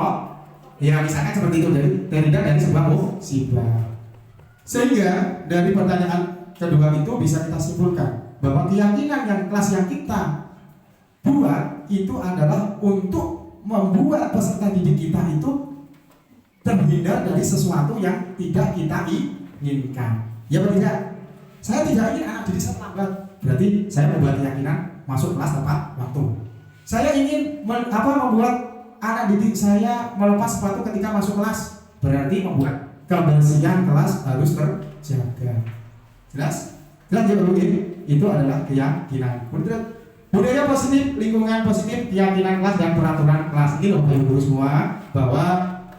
misalkan seperti itu, dari terhindar dari sebuah musibah. Sehingga dari pertanyaan kedua itu bisa kita simpulkan bahwa keyakinan yang kelas yang kita buat itu adalah untuk membuat peserta didik kita itu terhindar dari sesuatu yang tidak kita inginkan. Ya betul tidak? Saya tidak ingin anak didik saya terlambat. Berarti saya membuat keyakinan masuk kelas tepat waktu. Saya ingin membuat anak didik saya melepas sepatu ketika masuk kelas. Berarti membuat kebersihan kelas harus terjaga. Jelas? Jelas ya mungkin itu adalah keyakinan. Budaya positif, lingkungan positif, keyakinan kelas dan peraturan kelas. Ini loh Bapak Ibu semua, bahwa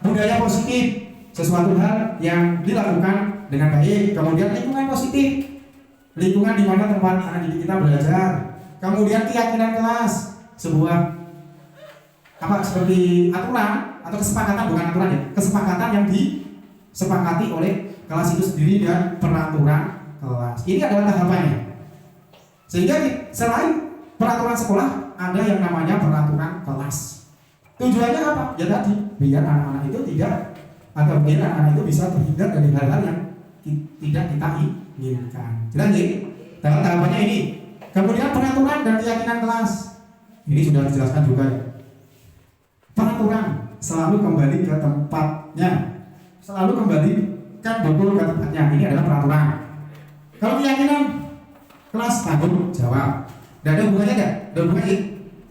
budaya positif sesuatu hal yang dilakukan dengan baik. Kemudian lingkungan positif, lingkungan di mana tempat anak didik kita belajar. Kemudian keyakinan kelas, sebuah seperti aturan atau kesepakatan, bukan aturan ya, kesepakatan yang disepakati oleh kelas itu sendiri dan peraturan kelas. Ini adalah tahapannya. Sehingga selain peraturan sekolah ada yang namanya peraturan kelas. Tujuannya apa? Ya tadi biar anak-anak itu tidak atau biar anak-anak itu bisa terhindar dari hal-hal yang tidak kita inginkan. Jelas ya? Dalam tahapannya ini. Kemudian peraturan dan keyakinan kelas. Ini sudah dijelaskan juga ya. Peraturan selalu kembali ke tempatnya. Selalu kembalikan betul ke tempatnya. Ini adalah peraturan. Kalau keyakinan kelas tanggung jawab. Tidak ada hubungannya nggak? Ada hubungannya.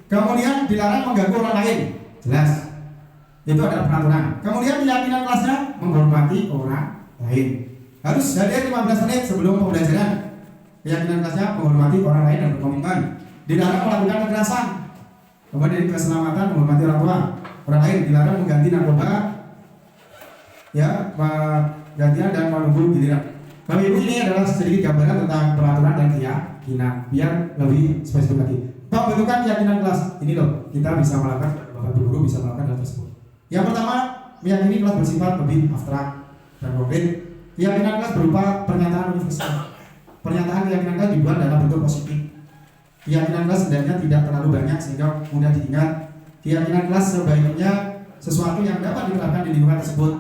Kemudian dilarang mengganggu orang lain, jelas. Itu adalah peraturan. Kemudian keyakinan kelasnya menghormati orang lain. Harus hadir 15 menit sebelum pembelajaran. Keyakinan kelasnya menghormati orang lain dan berkomitmen. Dilarang melakukan kekerasan. Kemudian keselamatan menghormati orang tua. Orang lain dilarang mengganti narkoba, ya, gantian dan menunggu giliran. Bapak Ibu, ini adalah sedikit gambaran tentang peraturan dan keyakinan. Biar lebih spesifik lagi. Pembentukan keyakinan kelas. Ini loh, kita bisa melakukan, Bapak Ibu guru bisa melakukan hal tersebut. Yang pertama, meyakini kelas bersifat lebih abstrak dan konkret. Keyakinan kelas berupa pernyataan universal. Pernyataan keyakinan kelas dibuat dalam bentuk positif. Keyakinan kelas sebenarnya tidak terlalu banyak sehingga mudah diingat. Keyakinan kelas sebaiknya sesuatu yang dapat diterapkan di lingkungan tersebut.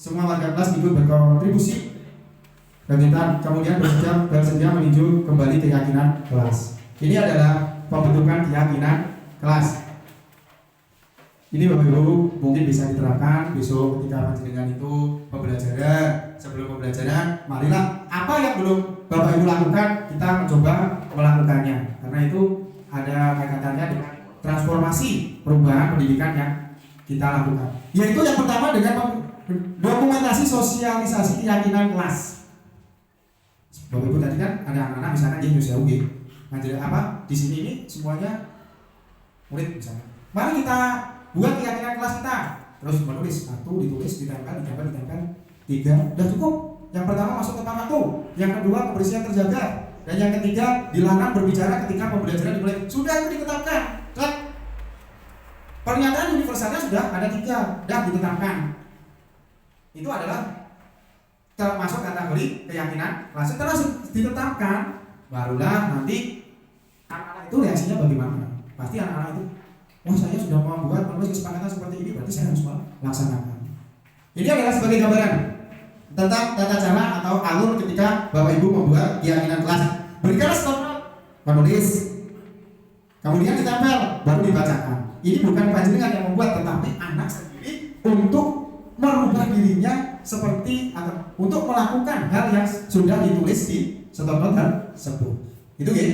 Semua warga kelas ikut berkontribusi dan kita kemudian bersedia meninjau kembali keyakinan kelas. Ini adalah pembentukan keyakinan kelas. Ini Bapak Ibu mungkin bisa diterapkan besok ketika panjenengan itu pembelajaran. Sebelum pembelajaran, marilah apa yang belum Bapak Ibu lakukan, kita mencoba melakukannya. Karena itu ada kaitannya dengan transformasi perubahan pendidikan yang kita lakukan. Yaitu yang pertama dengan dokumentasi sosialisasi keyakinan kelas. Bapak Ibu tadi kan ada anak-anak misalkan di usia UG. Nah, jadi apa? Di sini ini semuanya murid misalnya. Mari kita buat keyakinan kelas kita. Terus menulis, 1 ditulis, ditempel, 3, udah cukup. Yang pertama masuk tepat waktu, yang kedua kebersihan terjaga, dan yang ketiga dilarang berbicara ketika pembelajaran dimulai. Sudah itu ditetapkan. Pernyataan universalnya sudah ada 3, sudah ditetapkan. Itu adalah termasuk kategori keyakinan kelas. Setelah ditetapkan, barulah nanti anak-anak itu reaksinya bagaimana. Pasti anak-anak itu, wah saya sudah membuat menulis kesepakatan seperti ini, berarti saya harus melaksanakan. Ini adalah sebagai gambaran tentang tata cara atau alur ketika Bapak Ibu membuat keyakinan kelas. Berikanlah stop note, menulis, kemudian ditempel, baru dibacakan. Ini bukan panjenengan yang membuat, tetapi anak sendiri untuk merubah dirinya seperti atau untuk melakukan hal yang sudah ditulis di stop note tersebut. Itu ya.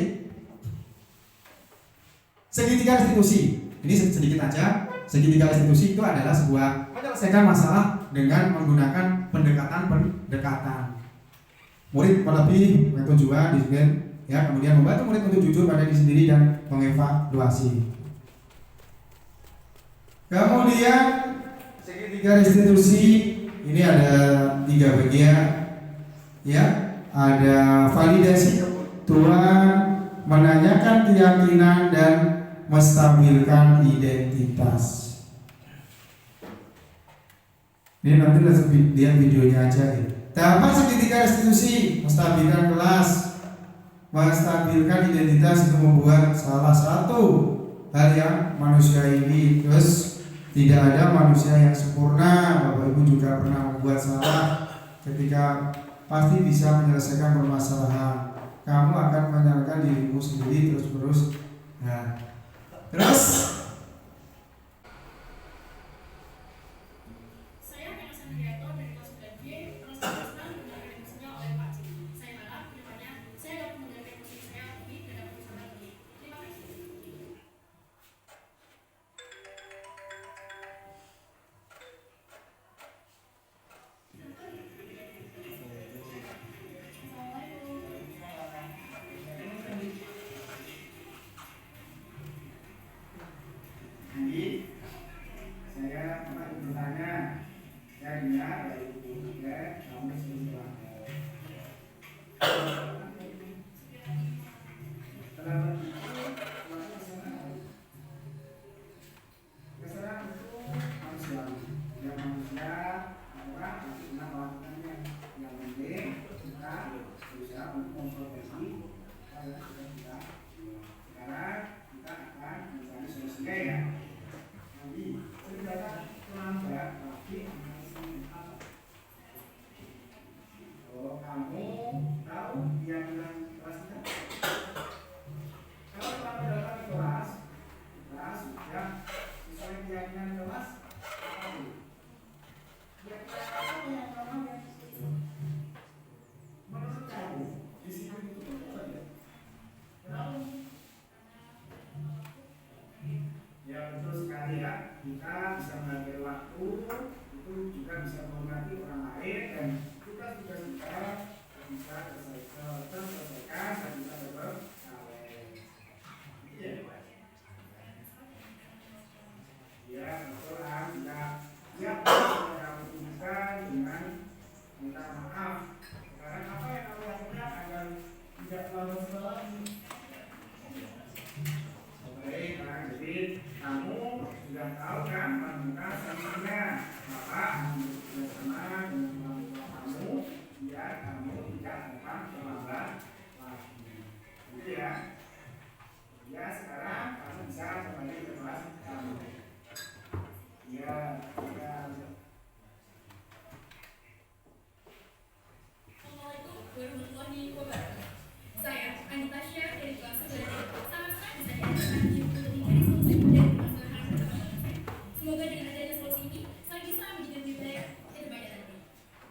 Segitiga restitusi. Ini sedikit aja. Segitiga restitusi itu adalah sebuah menyelesaikan masalah dengan menggunakan pendekatan. Murid melebih tujuan disiplin, ya, kemudian membantu murid untuk jujur pada diri sendiri dan mengevaluasi. Kemudian segitiga restitusi ini ada 3 bagian, ya. Ada validasi kebutuhan, menanyakan keyakinan dan menstabilkan identitas. Ini nanti lihat videonya aja ya. Tahapan segitiga restitusi, menstabilkan kelas, menstabilkan identitas itu membuat salah satu hal yang manusia ini. Terus tidak ada manusia yang sempurna. Bapak Ibu juga pernah membuat salah. Ketika pasti bisa menyelesaikan permasalahan. Kamu akan menyalahkan dirimu sendiri terus-menerus. Nah, terus Saya Nela Sandriato dari kelas 9B, terus senang mendengarkan diskusinya oleh Pak Cik. Saya harap kedepannya saya dapat menjaga posisi saya lebih dan dapat bersama lebih. Terima kasih. Jadi saya bertanya, saya dengar dari ibu juga kamu sekolah. Kesalahan itu manusiawi. Yang manusia orang pasti pernah melakukannya. Yang penting kita berusaha untuk memperbaiki hal yang sudah kita. Sekarang kita akan mencari solusinya ya. Nanti cerita terlambat tapi apa? Oh, kamu tahu keyakinan kelas kita? Kalau kamu datang ke kelas ya sesuai keyakinan kelas apa itu? Keyakinan apa yang kamu menurut kamu disiplin itu apa ya? Kalau kita bisa menghormati orang lain dan tugas kita bisa terselesaikan dan bisa berkawin. Iya, ya betul kan? Ya kita putuskan dengan minta maaf. Sekarang apa yang kamu lakukan agar tidak lolos lagi? Baik kan, jadi kamu sudah tahu kan menemukan sanksinya, maka bersama dengan orang tua kamu biar kamu tidak akan terlambat lagi. Gitu ya. Ya sekarang kamu bisa kembali ke kelas kamu. Ya, ya. Assalamualaikum warahmatullahi wabarakatuh. Saya Anita Syah dari kelas 9. Sangat senang bisa diadakan di mencari solusi dari permasalahan teman-teman. Semoga dengan adanya solusi ini, saya bisa menjadi lebih baik ke depannya nanti.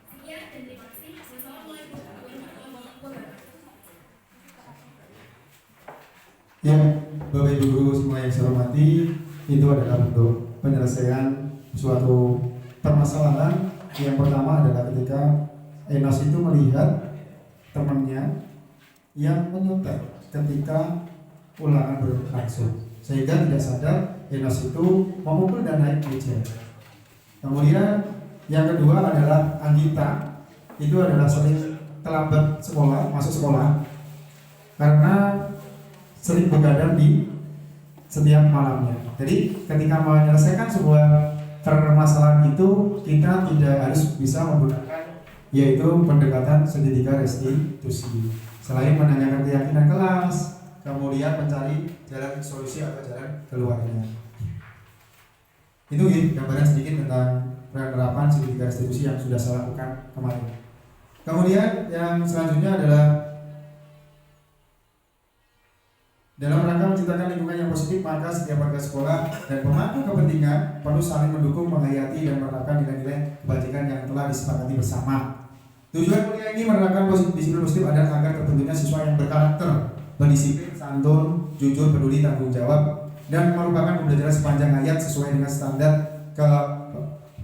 Sekian dan terima kasih. Wassalamualaikum warahmatullahi wabarakatuh. Ya, Bapak Ibu Guru semua yang saya hormati, itu adalah bentuk penyelesaian suatu permasalahan. Yang pertama adalah ketika Enos itu melihat temannya yang menyontek ketika ulangan berlangsung, sehingga tidak sadar Enos itu memukul dan naik meja. Kemudian yang kedua adalah Anggita, itu adalah sering terlambat sekolah, masuk sekolah karena sering begadang di setiap malamnya. Jadi ketika menyelesaikan sebuah permasalahan itu, kita tidak harus bisa menggunakan yaitu pendekatan segitiga restitusi. Selain menanyakan keyakinan kelas, kemudian mencari jalan solusi atau jalan keluarnya. Itu ya gambaran sedikit tentang penerapan segitiga restitusi yang sudah saya lakukan kemarin. Kemudian yang selanjutnya adalah dalam rangka menciptakan lingkungan yang positif, maka setiap warga sekolah dan pemangku kepentingan perlu saling mendukung, menghayati, dan menerapkan nilai-nilai kebajikan yang telah disepakati bersama. Tujuan kuliah ini menerapkan disiplin positif agar terbentuknya siswa yang berkarakter, berdisiplin, santun, jujur, peduli, tanggung jawab, dan merupakan pembelajaran sepanjang hayat sesuai dengan standar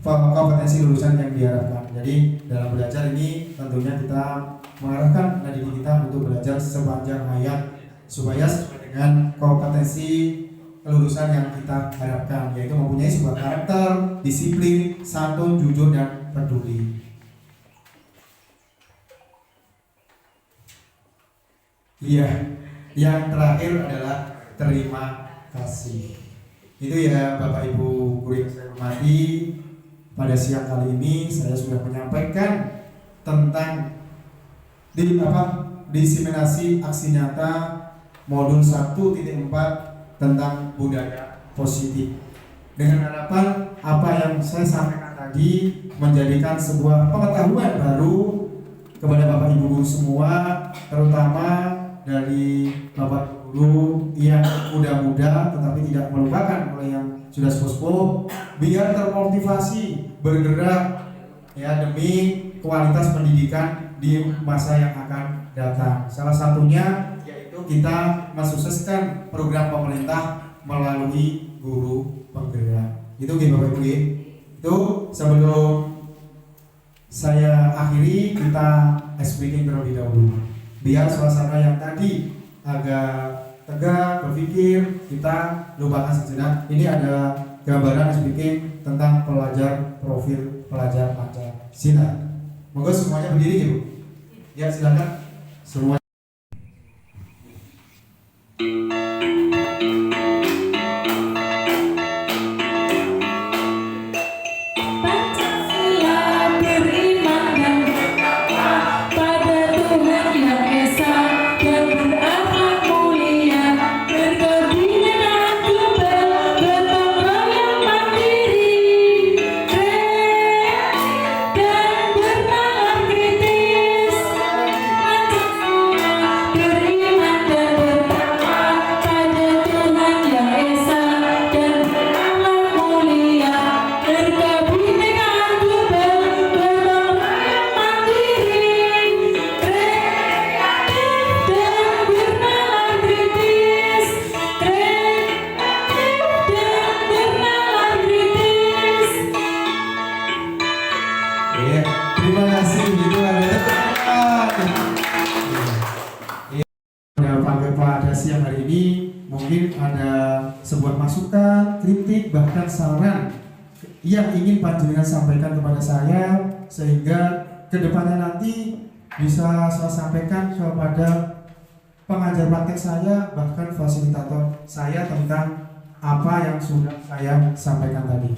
kompetensi lulusan yang diharapkan. Jadi dalam belajar ini tentunya kita mengarahkan diri kita untuk belajar sepanjang hayat supaya sesuai dengan kompetensi kelulusan yang kita harapkan, yaitu mempunyai sebuah karakter, disiplin, santun, jujur, dan peduli. Iya, yang terakhir adalah terima kasih. Itu ya Bapak Ibu guru yang saya hormati, pada siang kali ini saya sudah menyampaikan tentang diseminasi aksi nyata modul 1.4 tentang budaya positif. Dengan harapan apa yang saya sampaikan tadi menjadikan sebuah pengetahuan baru kepada Bapak Ibu guru semua, terutama dari Bapak Guru yang muda-muda tetapi tidak melupakan oleh yang sudah sepuh, biar termotivasi bergerak ya demi kualitas pendidikan di masa yang akan datang. Salah satunya yaitu kita mensukseskan program pemerintah melalui guru penggerak. Itu Bapak Ibu. Itu sebelum saya akhiri, kita speaking terlebih dahulu. Biar suasana yang tadi agak tegak berpikir, kita lupakan sejenak. Ini ada gambaran speaking tentang profil pelajar Pancasila. Moga semuanya berdiri Ibu. Ya silakan semua. Pancasila bahkan saran yang ingin panjenengan sampaikan kepada saya sehingga kedepannya nanti bisa saya sampaikan kepada pengajar praktek saya, bahkan fasilitator saya tentang apa yang sudah saya sampaikan tadi.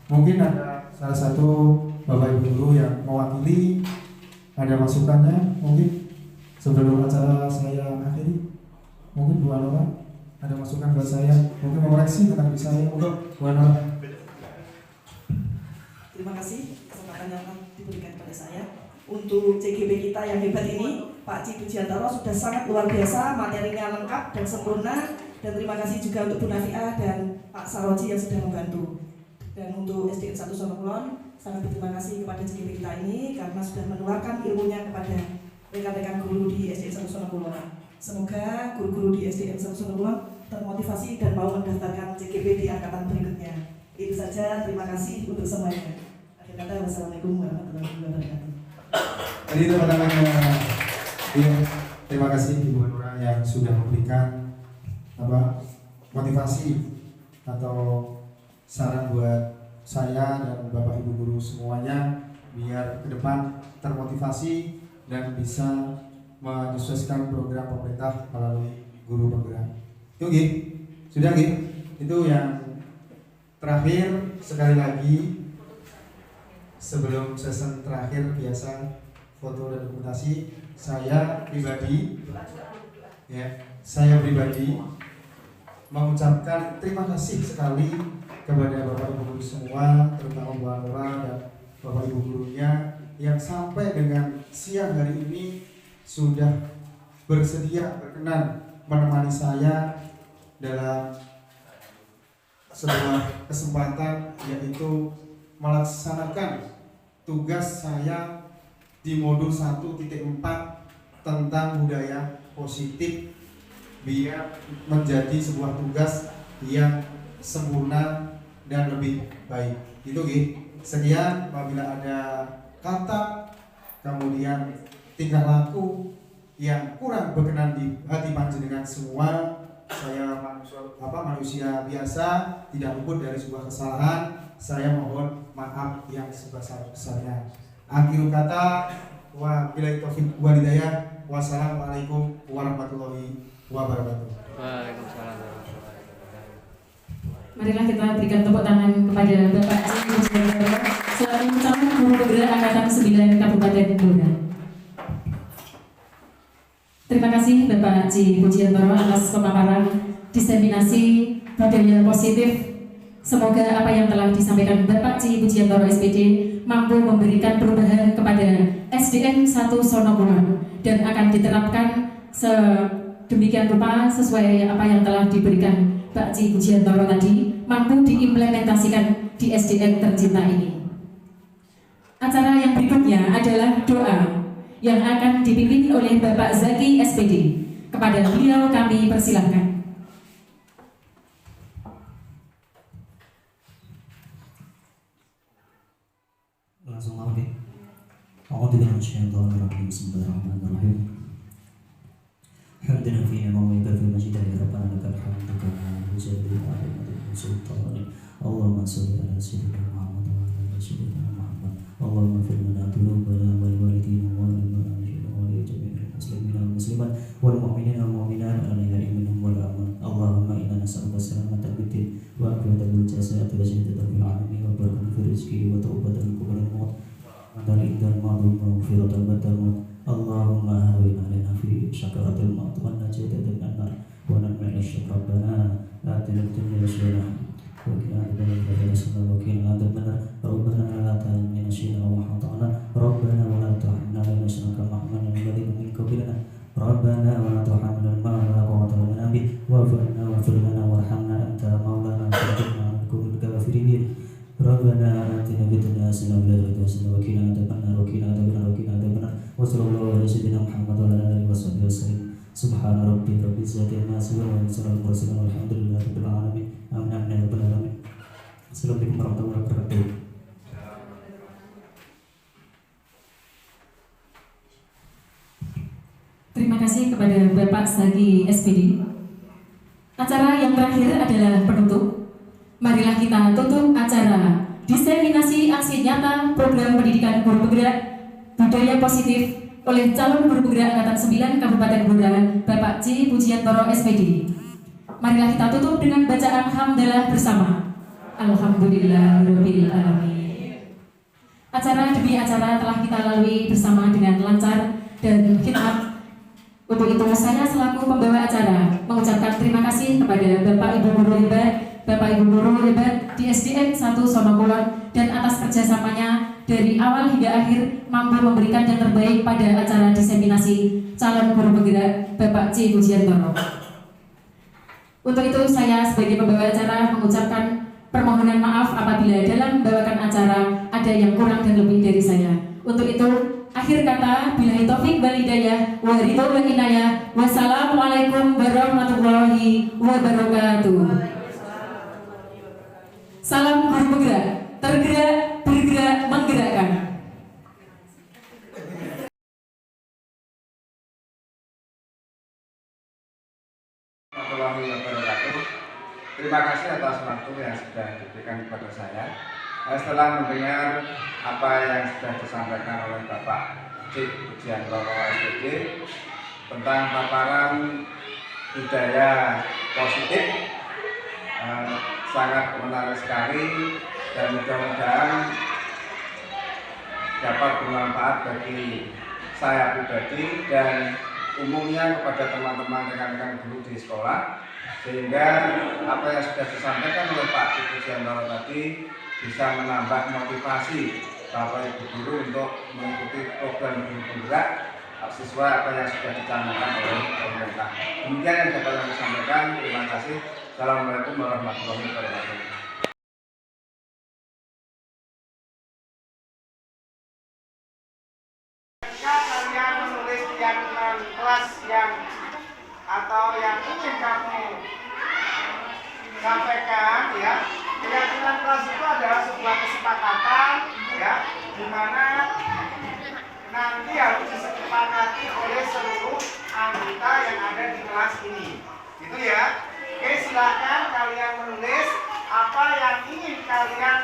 Mungkin ada salah satu Bapak Ibu guru yang mewakili, ada masukannya mungkin sebelum acara saya akhiri. Mungkin Bu Anora ada masukan buat saya, mungkin mengoreksi tentang diri saya untuk Bu Anora. Terima kasih kesempatan yang diberikan kepada saya. Untuk CGB kita yang hebat ini, Pak Ci Pujiantoro sudah sangat luar biasa, materinya lengkap dan sempurna. Dan terima kasih juga untuk Bu Nafiah dan Pak Saroji yang sudah membantu. Dan untuk SDN 1 Sonokulon, sangat berterima kasih kepada CGB kita ini karena sudah menularkan ilmunya kepada rekan-rekan guru di SDN 1 Sonokulon. Semoga guru-guru di SDN 1 Sonokulon termotivasi dan mau mendaftarkan CGB di angkatan berikutnya. Itu saja, terima kasih untuk semuanya. Akhir kata, wassalamualaikum warahmatullahi wabarakatuh. Jadi teman-teman, terima kasih Ibu Anora yang sudah memberikan motivasi atau saran buat saya dan Bapak Ibu guru semuanya biar ke depan termotivasi dan bisa menyukseskan program pemerintah melalui guru penggerak. Itu gitu, sudah gitu. Itu yang terakhir. Sekali lagi sebelum sesi terakhir biasa foto dan dokumentasi, saya pribadi mengucapkan terima kasih sekali kepada Bapak Ibu guru semua, terutama Bu Anora dan Bapak Ibu gurunya yang sampai dengan siang hari ini sudah bersedia berkenan menemani saya dalam sebuah kesempatan, yaitu melaksanakan tugas saya di modul 1.4 tentang budaya positif biar menjadi sebuah tugas yang sempurna dan lebih baik. Itu gitu. Sekian, apabila ada kata kemudian tingkah laku yang kurang berkenan di hati panjenengan semua, saya manusia biasa, tidak luput dari sebuah kesalahan. Saya mohon maaf yang sebesar-besarnya. Akhir kata, wabillahi taufiq wal hidayah. Wassalamualaikum warahmatullahi wabarakatuh. Waalaikumsalam. Marilah kita berikan tepuk tangan kepada Bapak Ci Pujiantoro selaku calon guru penggerak angkatan 9 Kabupaten Blora. Terima kasih Bapak Ci Pujiantoro atas pemaparan diseminasi budaya positif. Semoga apa yang telah disampaikan Bapak Ci Pujiantoro SPD mampu memberikan perubahan kepada SDN 1 Sonokulon dan akan diterapkan sedemikian rupa sesuai apa yang telah diberikan Pak Ci Pujiantoro tadi, mampu diimplementasikan di SDN tercinta ini. Acara yang berikutnya adalah doa yang akan dipimpin oleh Bapak Zaki SPD. Kepada beliau kami persilahkan. Langsung oke. A'udzubillahi minasyaitonir rajim. Bismillahirrahmanirrahim. Hamdan fi ni'matika fi majidika ya rabbana lakal hamdu kama yusalli alaihi sultani. Allahumma shalli ala sayyidina Muhammad wa ala sayyidina Muhammad. Allahumma fir lana dhunubana wal walidina wa lana ajina wa li jami'il muslimina wal muslimat wal mu'minina wal mu'minat al-ahya'i minhum wal amwat. Allahumma inna nas'aluka salamatan fid din wa afiyatan fil jasad wa shidatan fil 'ilmi wa barakatan fil rizqi wa tawbatan qabla al-maut. Madari dan ma'lum maghfiratan badal maut. Allahumma hawin alaina fi syakaratil maut wa najata dengan nar wa na'mal syukrana atina dunya hasanah wa qina adzaban nar wa qina adzaban nar rabbana la tahmilna shay'an wa hatana rabbana wa la tahmilna ma syaraka ma'man alladhi min qablina rabbana wa la tahmilna ma la quwwata lana bi wa fa'na wa firlana warhamna anta maulana fansurna 'alal kafirin. Rabbana atina fid dunya hasanah wa fil akhirati hasanah wa qina adzaban nar wa qina adzaban nar wa qina adzaban nar wa sallallahu ala sayyidina Muhammad wa ala alihi washabbihi wasallam. Subhana rabbika rabbil izzati amma yasifun wa salamun alal mursalin walhamdulillahi rabbil alamin. Amin amin ya rabbal alamin. Assalamualaikum warahmatullahi wabarakatuh. Terima kasih kepada Bapak Zaki SPD. Acara yang terakhir adalah penutup. Marilah kita tutup acara diseminasi aksi nyata program pendidikan guru penggerak budaya positif oleh calon guru penggerak angkatan 9 Kabupaten Blora, Bapak C. Pujiantoro SPD. Marilah kita tutup dengan bacaan hamdalah bersama. Alhamdulillahirabbil alamin. Acara demi acara telah kita lalui bersama dengan lancar dan khidmat. Untuk itu saya selaku pembawa acara mengucapkan terima kasih kepada Bapak Ibu Guru hebat, Bapak Ibu Guru hebat di SDN 1 Sonokulon dan atas kerjasamanya dari awal hingga akhir mampu memberikan yang terbaik pada acara diseminasi calon guru penggerak Bapak C. Pujiantoro. Untuk itu saya sebagai pembawa acara mengucapkan permohonan maaf apabila dalam membawakan acara ada yang kurang dan lebih dari saya. Untuk itu akhir kata, billahi taufik wal hidayah wa ridho wal inayah. Wassalamualaikum warahmatullahi wabarakatuh. Salam guru penggerak, tergerak, bergerak, menggerakkan. Warahmatullahi wabarakatuh. Terima kasih atas waktu yang sudah diberikan kepada saya. Setelah mendengar apa yang sudah disampaikan oleh Bapak C. Pujiantoro SPD tentang paparan budaya positif, sangat menarik sekali dan mudah-mudahan dapat bermanfaat bagi saya pribadi dan umumnya kepada teman-teman rekan-rekan guru di sekolah, sehingga apa yang sudah disampaikan oleh Pak C. Pujiantoro tadi bisa menambah motivasi Bapak Ibu guru untuk mengikuti program guru penggerak sesuai apa yang sudah dicanangkan oleh pemerintah. Demikian yang dapat kami sampaikan. Terima kasih. Assalamualaikum warahmatullahi wabarakatuh. Kalian menulis keyakinan kelas yang atau yang ingin kamu sampaikan, ya. Keyakinan kelas itu adalah sebuah kesepakatan, ya, di mana nanti harus disepakati oleh seluruh anggota yang ada di kelas ini, gitu ya. Oke, silakan kalian menulis apa yang ingin kalian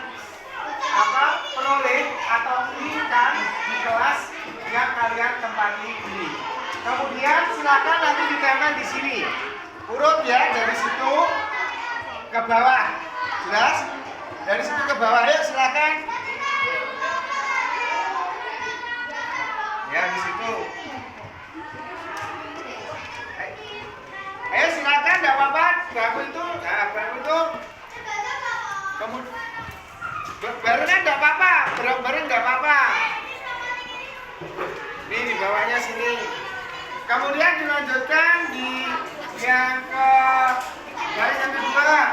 peroleh atau inginkan di kelas yang kalian tempati ini. Kemudian silakan nanti ditempel di sini, urut ya, dari situ ke bawah, jelas? Dari situ ke bawah, yuk silakan. Ya, di situ. Ayo silakan, tidak apa-apa. Baru itu, kemudian barengan tidak apa-apa, bareng-bareng tidak apa-apa. Ini di bawahnya sini. Kemudian dilanjutkan di yang ke baris yang kedua.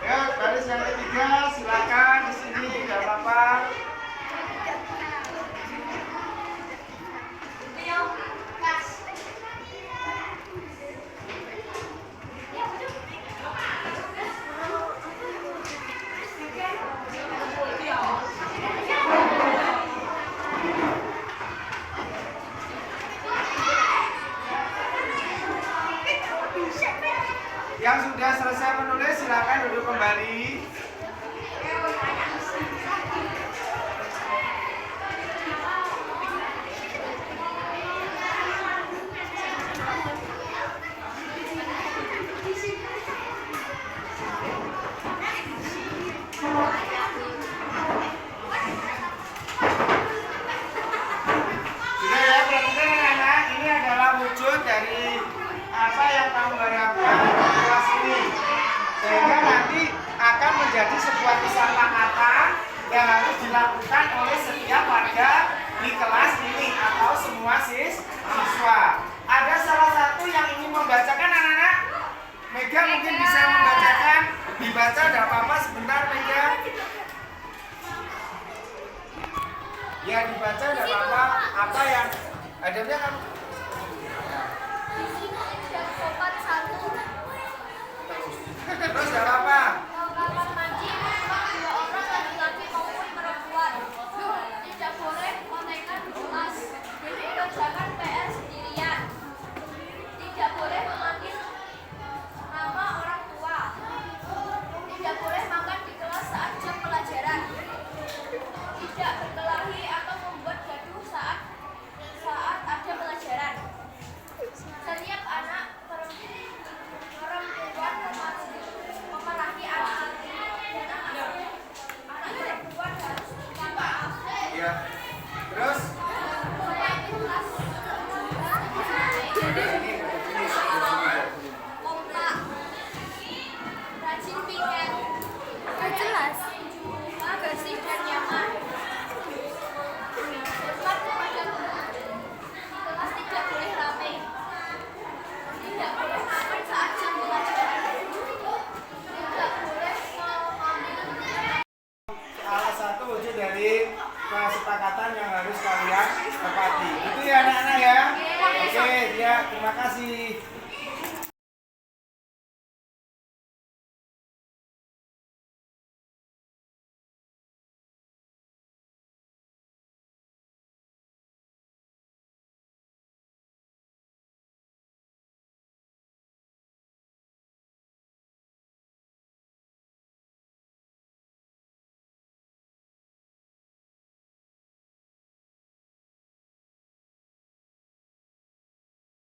Ya, baris yang ketiga, silakan di sini, tidak apa-apa. Yang sudah selesai menulis silakan duduk kembali. Sudah ya, perhatikan anak-anak, ini adalah wujud dari apa yang kamu harapkan di kelas ini, sehingga nanti akan menjadi sebuah kesepakatan yang harus dilakukan oleh setiap warga di kelas ini atau semua siswa. Ada salah satu yang ingin membacakan anak-anak? Mega mungkin bisa membacakan, dibaca tidak apa-apa sebentar Mega. Ya dibaca tidak apa-apa, apa yang adanya kamu. Terus tidak apa-apa. tepati. Itu ya anak-anak ya. Oke, ya terima kasih.